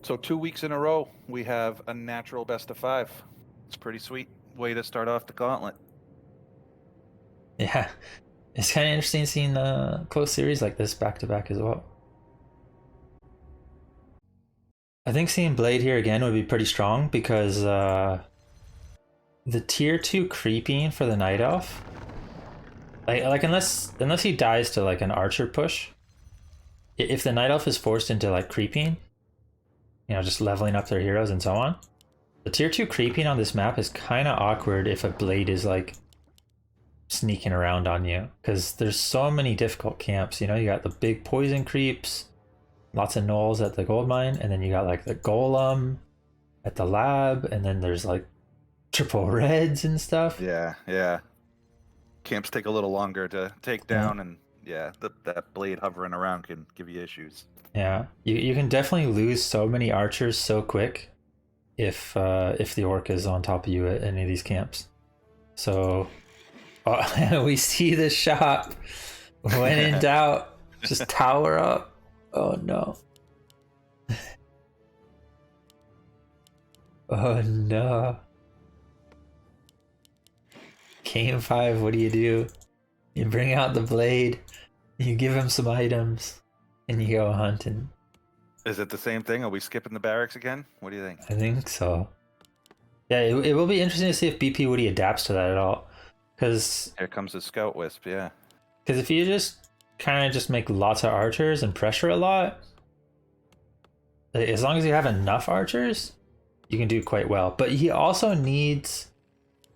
So 2 weeks in a row, we have a natural best of 5. It's a pretty sweet way to start off the Gauntlet. Yeah, it's kind of interesting seeing the close series like this back to back as well. I think seeing Blade here again would be pretty strong because the tier 2 creeping for the Night Elf, like unless he dies to like an archer push, if the Night Elf is forced into like creeping, you know, just leveling up their heroes and so on, the tier 2 creeping on this map is kind of awkward if a Blade is like sneaking around on you, because there's so many difficult camps. You know, you got the big poison creeps, lots of gnolls at the gold mine, and then you got like the golem at the lab, and then there's like triple reds and stuff. Yeah. Camps take a little longer to take down, and yeah, that blade hovering around can give you issues. Yeah, you can definitely lose so many archers so quick if the orc is on top of you at any of these camps. So we see the shop. When in doubt, just tower up. Oh no. Oh no. Game 5, what do? You bring out the blade, you give him some items, and you go hunting. Is it the same thing? Are we skipping the barracks again? What do you think? I think so. Yeah, it will be interesting to see if bpwo0dy adapts to that at all. Because Here comes the scout wisp, yeah. if you just kind of just make lots of archers and pressure a lot, as long as you have enough archers, you can do quite well. But he also needs,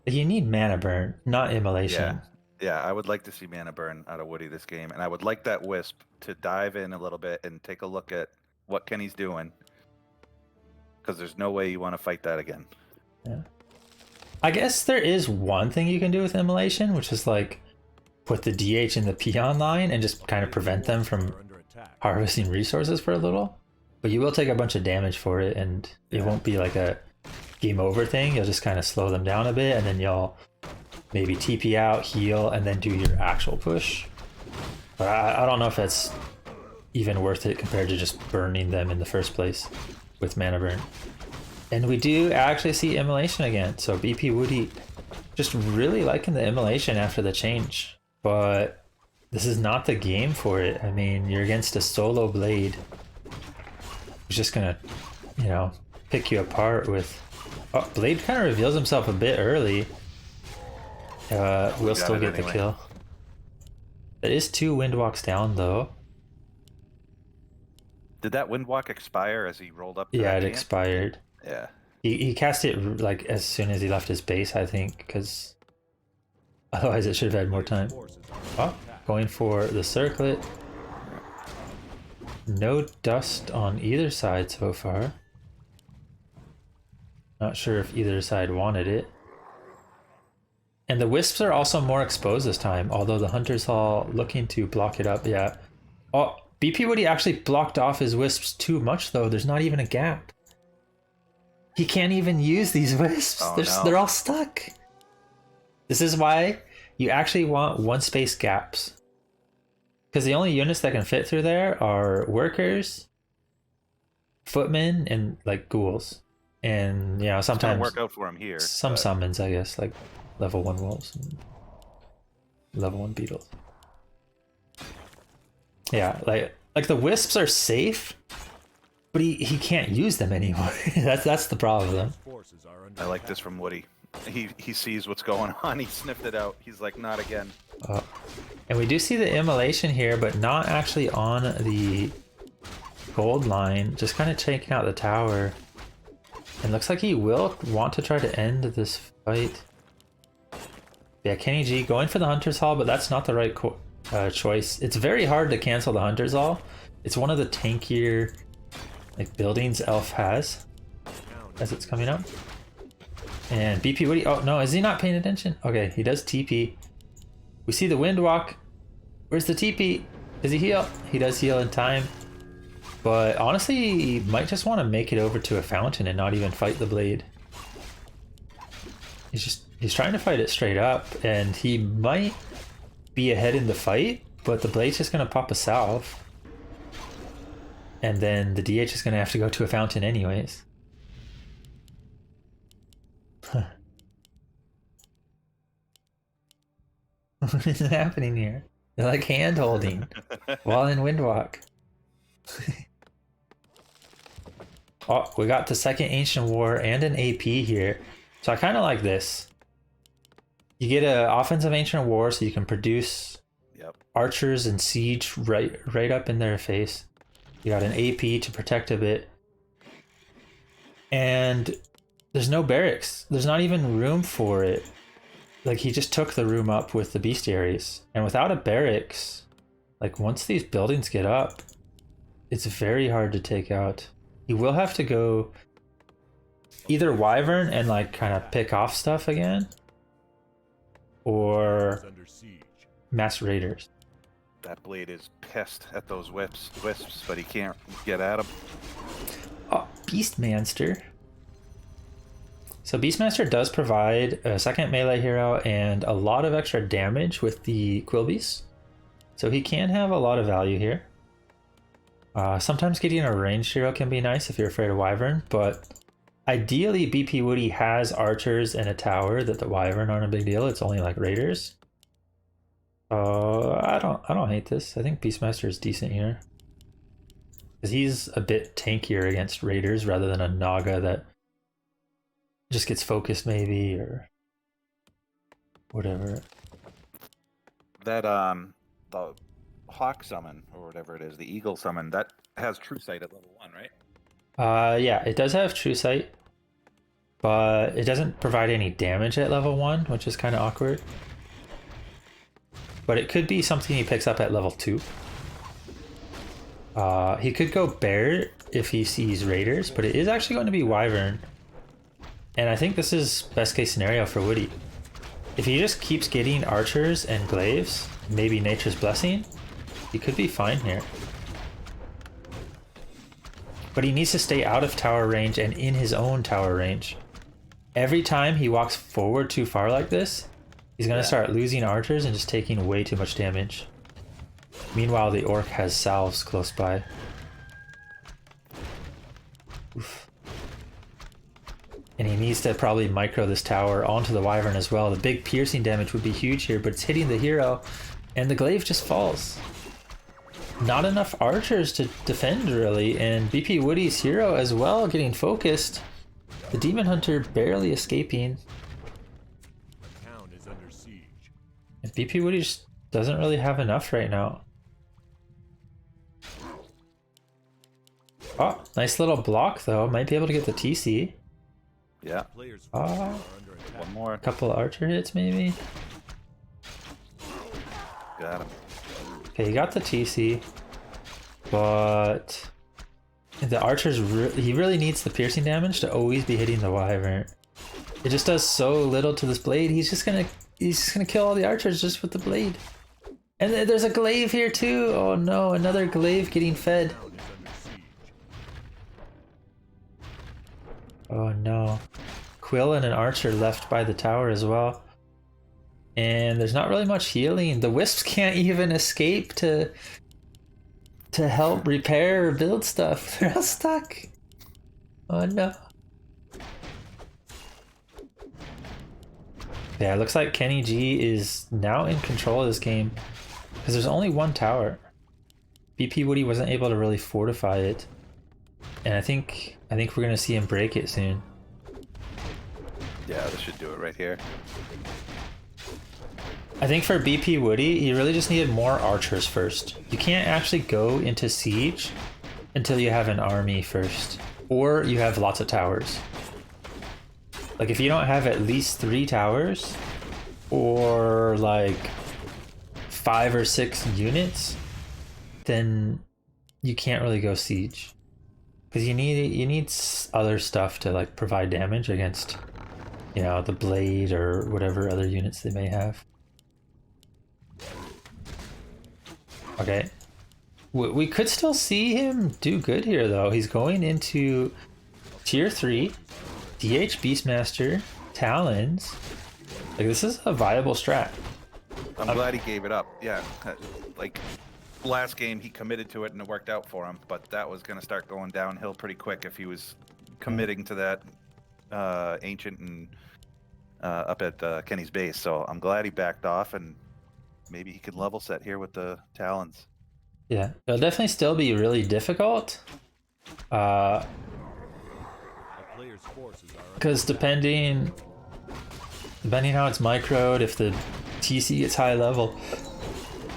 you need mana burn, not immolation. Yeah, I would like to see mana burn out of Woody this game, and I would like that wisp to dive in a little bit and take a look at what Kenny's doing, because there's no way you want to fight that again. Yeah. I guess there is one thing you can do with immolation, which is like put the DH in the peon line and just kind of prevent them from harvesting resources for a little. But you will take a bunch of damage for it, and it won't be like a game over thing. You'll just kind of slow them down a bit, and then you'll maybe TP out, heal, and then do your actual push. But I don't know if that's even worth it compared to just burning them in the first place with mana burn. And we do actually see immolation again. So bpwo0dy just really liking the immolation after the change. But this is not the game for it. I mean, you're against a solo blade who's just gonna, you know, pick you apart with... Oh, blade kind of reveals himself a bit early. We'll still get the kill. There is 2 windwalks down though. Did that windwalk expire as he rolled up? To Yeah, that it camp? expired. Yeah. He cast it like as soon as he left his base, I think, because otherwise it should have had more time. Oh, going for the circlet. No dust on either side so far. Not sure if either side wanted it. And the wisps are also more exposed this time, although the Hunter's Hall looking to block it up. Yeah. Oh, bpwo0dy actually blocked off his wisps too much though. There's not even a gap. He can't even use these wisps. Oh, They're all stuck. This is why you actually want one space gaps. Because the only units that can fit through there are workers, footmen, and like ghouls. And, you know, sometimes It's gonna work out for him here. some summons, I guess, like level 1 wolves and level 1 beetles. Yeah, like the wisps are safe, but he can't use them anymore. that's the problem. I like this from Woody. He sees what's going on. He sniffed it out. He's like, not again. And we do see the immolation here, but not actually on the gold line. Just kind of taking out the tower. And looks like he will want to try to end this fight. Yeah, Kennyg going for the Hunter's Hall, but that's not the right choice. It's very hard to cancel the Hunter's Hall. It's one of the tankier like buildings Elf has as it's coming up. And bpwo0dy, oh no, is he not paying attention? Okay, he does TP. We see the Windwalk. Where's the TP? Does he heal? He does heal in time. But honestly, he might just want to make it over to a fountain and not even fight the blade. He's trying to fight it straight up, and he might be ahead in the fight, but the blade's just gonna pop a salve. And then the DH is gonna have to go to a fountain anyways. What is happening here? They're like hand holding while in Windwalk. Oh, we got the second Ancient War and an AP here. So I kind of like this. You get an offensive Ancient War so you can produce archers and siege right up in their face. You got an AP to protect a bit. And there's no barracks. There's not even room for it. Like, he just took the room up with the bestiaries. And without a barracks, like, once these buildings get up, it's very hard to take out. You will have to go either Wyvern and, like, kind of pick off stuff again, or Mass Raiders. That blade is pissed at those wisps, but he can't get at them. Oh, Beastmaster. So Beastmaster does provide a second melee hero and a lot of extra damage with the Quilbies. So he can have a lot of value here. Sometimes getting a ranged hero can be nice if you're afraid of Wyvern, but ideally bpwo0dy has archers and a tower that the Wyvern aren't a big deal. It's only like raiders. I don't hate this. I think Beastmaster is decent here. Because he's a bit tankier against raiders rather than a Naga that just gets focused maybe or whatever. That the hawk summon or whatever it is, the eagle summon, that has true sight at level 1, right? Yeah, it does have true sight, but it doesn't provide any damage at level 1, which is kind of awkward. But it could be something he picks up at level 2. He could go bear if he sees raiders, but it is actually going to be Wyvern. And I think this is best case scenario for Woody. If he just keeps getting archers and glaives, maybe Nature's Blessing, he could be fine here. But he needs to stay out of tower range and in his own tower range. Every time he walks forward too far like this, he's going to start losing archers and just taking way too much damage. Meanwhile, the orc has salves close by. Oof. And he needs to probably micro this tower onto the Wyvern as well. The big piercing damage would be huge here, but it's hitting the hero, and the glaive just falls. Not enough archers to defend, really, and bpwo0dy's hero as well getting focused. The Demon Hunter barely escaping. The town is under siege. And bpwo0dy just doesn't really have enough right now. Oh, nice little block though. Might be able to get the TC. Yeah. Players' forces are under attack. One more. A couple of archer hits maybe. Got him. Okay, he got the TC, but the archers he really needs the piercing damage to always be hitting the Wyvern. It just does so little to this blade. He's just gonna kill all the archers just with the blade. And there's a glaive here too. Oh no, another glaive getting fed. The town is under siege. Oh no. Quill and an archer left by the tower as well. And there's not really much healing. The wisps can't even escape to help repair or build stuff. They're all stuck. Oh no. Yeah, it looks like Kennyg is now in control of this game because there's only one tower. bpwo0dy wasn't able to really fortify it, and I think we're gonna see him break it soon. Yeah, this should do it right here. I think for bpwo0dy, he really just needed more archers first. You can't actually go into siege until you have an army first, or you have lots of towers. Like if you don't have at least 3 towers, or like 5 or 6 units, then you can't really go siege. Because you need other stuff to like provide damage against, you know, the blade or whatever other units they may have. Okay. We could still see him do good here though. He's going into tier 3, DH Beastmaster, Talons. Like this is a viable strat. I'm glad he gave it up. Yeah, like last game he committed to it and it worked out for him, but that was going to start going downhill pretty quick if he was committing to that ancient and up at Kenny's base. So I'm glad he backed off, and maybe he could level set here with the Talons. Yeah, it'll definitely still be really difficult. The players' forces are under Because depending how it's microed, if the TC gets high level,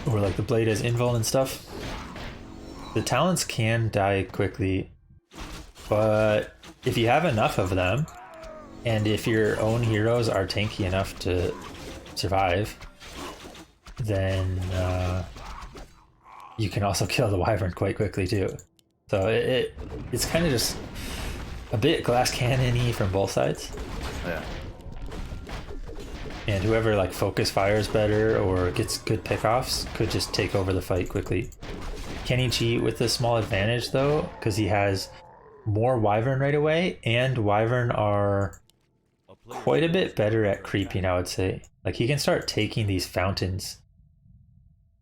or like the blade has invuln and stuff, the Talons can die quickly. But if you have enough of them, and if your own heroes are tanky enough to survive, then you can also kill the Wyvern quite quickly too. So it's kind of just a bit glass cannon-y from both sides. Yeah. And whoever like focus fires better or gets good pickoffs could just take over the fight quickly. Kennyg with a small advantage though, because he has more Wyvern right away, and Wyvern are quite a bit better at creeping, I would say. Like he can start taking these fountains.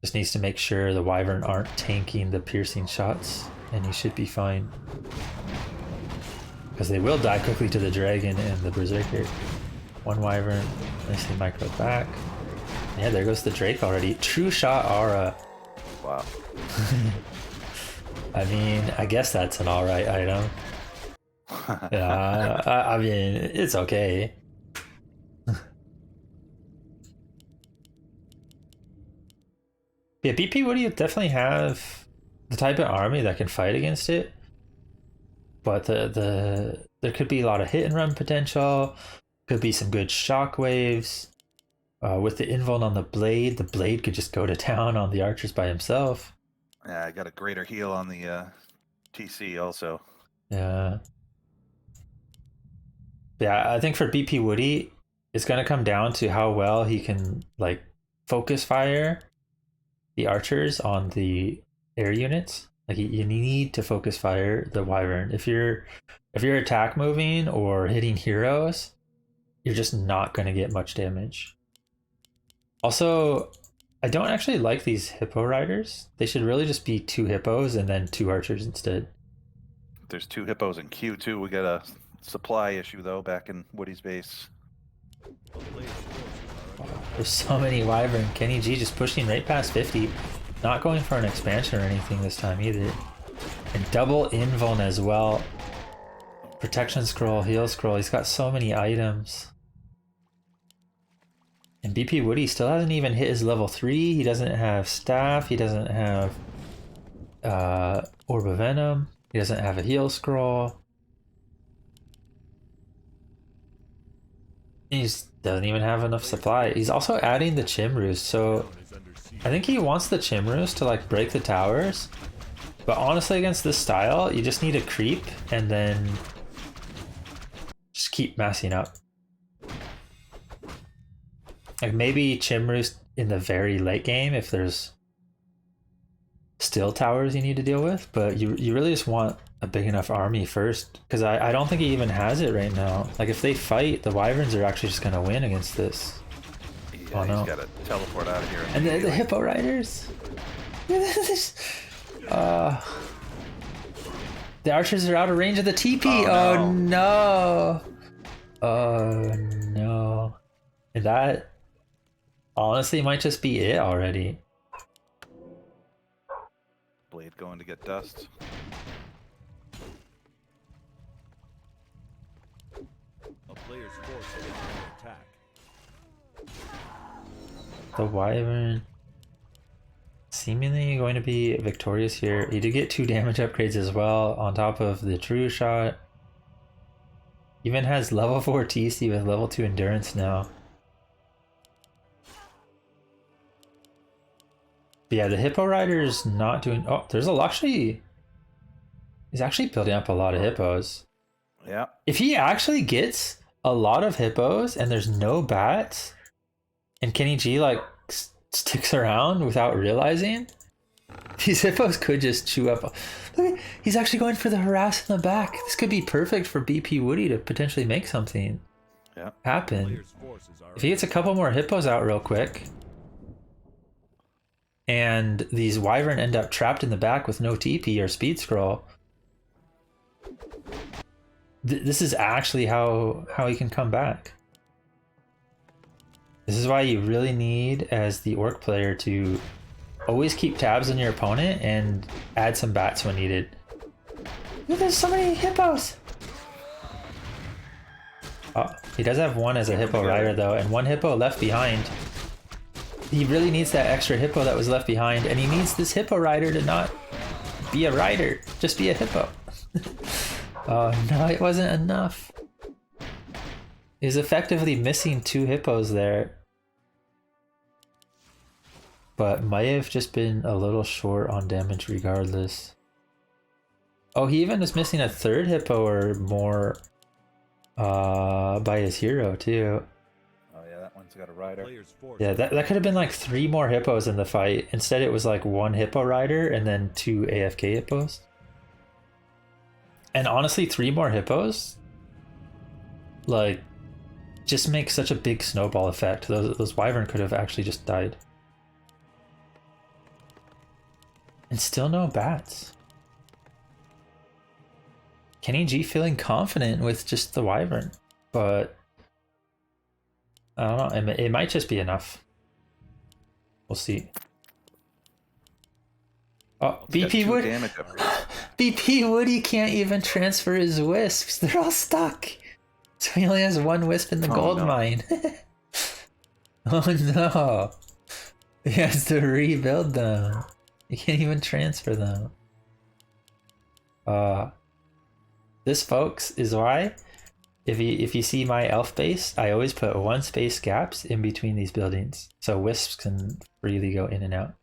Just needs to make sure the Wyvern aren't tanking the piercing shots, and he should be fine. Because they will die quickly to the dragon and the berserker. One Wyvern, nicely micro back. Yeah, there goes the Drake already. True shot aura. Wow. I mean, I guess that's an alright item. Yeah, I mean, it's okay. Yeah, bpwo0dy definitely have the type of army that can fight against it. But there could be a lot of hit and run potential. Could be some good shockwaves. With the invuln on the blade could just go to town on the archers by himself. Yeah, I got a greater heal on the TC also. Yeah. Yeah, I think for bpwo0dy, it's gonna come down to how well he can like focus fire the archers on the air units. Like you need to focus fire the Wyvern. If you're attack moving or hitting heroes, you're just not going to get much damage. Also, I don't actually like these hippo riders. They should really just be 2 hippos and then 2 archers instead. There's 2 hippos in Q too. We got a supply issue though back in Woody's base. There's so many Wyvern. Kennyg just pushing right past 50. Not going for an expansion or anything this time either. And double invuln as well. Protection scroll, heal scroll. He's got so many items. And bpwo0dy still hasn't even hit his level 3. He doesn't have staff. He doesn't have Orb of Venom. He doesn't have a heal scroll. He doesn't even have enough supply. He's also adding the Chimrus, so I think he wants the Chimrus to like break the towers. But honestly, against this style, you just need to creep and then just keep massing up. Like maybe Chimrus in the very late game if there's still towers you need to deal with, but you really just want a big enough army first, because I don't think he even has it right now. Like if they fight, the Wyverns are actually just gonna win against this. Yeah, oh no. He's got to teleport out of here. And the hippo riders. The archers are out of range of the TP. Oh no. Oh no. And that honestly might just be it already. Blade going to get dust. A player's force is under attack. The Wyvern seemingly going to be victorious here. He did get 2 damage upgrades as well on top of the true shot. Even has level 4 TC with level 2 endurance now. But yeah, the hippo rider's not doing. Oh, there's a actually. He's actually building up a lot of hippos. Yeah. If he actually gets a lot of hippos and there's no bats, and Kennyg like sticks around without realizing, these hippos could just chew up. Look, he's actually going for the harass in the back. This could be perfect for bpwo0dy to potentially make something happen. If he gets a couple more hippos out real quick, and these Wyvern end up trapped in the back with no TP or speed scroll, this is actually how he can come back. This is why you really need, as the orc player, to always keep tabs on your opponent and add some bats when needed. Look, there's so many hippos! Oh, he does have 1 as a hippo rider though, and 1 hippo left behind. He really needs that extra hippo that was left behind, and he needs this hippo rider to not be a rider, just be a hippo. Oh no, it wasn't enough. He's effectively missing 2 hippos there. But might have just been a little short on damage regardless. Oh, he even is missing a 3rd hippo or more by his hero too. Oh yeah, that one's He's got a rider. Player's force. Yeah, that could have been like 3 more hippos in the fight. Instead, it was like 1 hippo rider and then 2 AFK hippos. And honestly, 3 more hippos, like, just make such a big snowball effect. Those wyvern could have actually just died. And still no bats. Kennyg feeling confident with just the wyvern, but I don't know. It might just be enough. We'll see. Oh, bpwo0dy. bpwo0dy can't even transfer his wisps. They're all stuck. So he only has 1 wisp in the gold mine. Oh no. He has to rebuild them. You can't even transfer them. This, folks, is why if you see my elf base, I always put 1 space gaps in between these buildings so wisps can freely go in and out.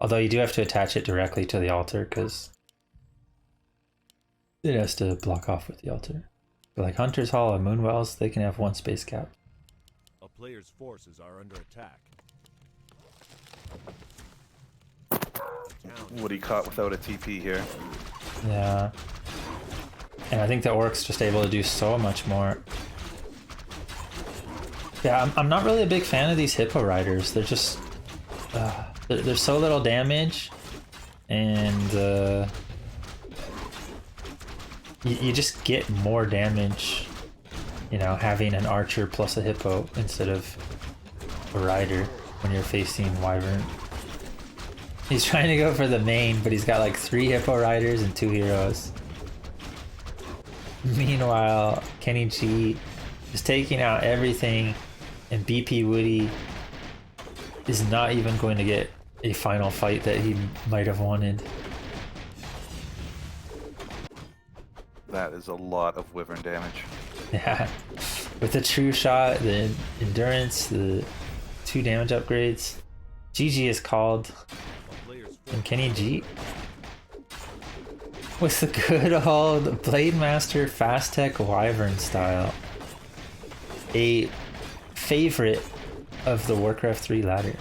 Although you do have to attach it directly to the altar because it has to block off with the altar. But like Hunter's Hall and Moonwells, they can have 1 space gap. A player's forces are under attack. Woody caught without a TP here. Yeah. And I think the Orc's just able to do so much more. Yeah, I'm not really a big fan of these hippo riders. They're just... there's so little damage. And... You just get more damage, you know, having an archer plus a hippo instead of a rider when you're facing wyvern. He's trying to go for the main, but he's got like 3 hippo riders and 2 heroes. Meanwhile, Kennyg is taking out everything, and bpwo0dy is not even going to get a final fight that he might have wanted. That is a lot of wyvern damage. Yeah, with the true shot, the endurance, the 2 damage upgrades, GG is called. And Kennyg with the good old Blade Master Fast Tech Wyvern style, a favorite of the Warcraft 3 ladder.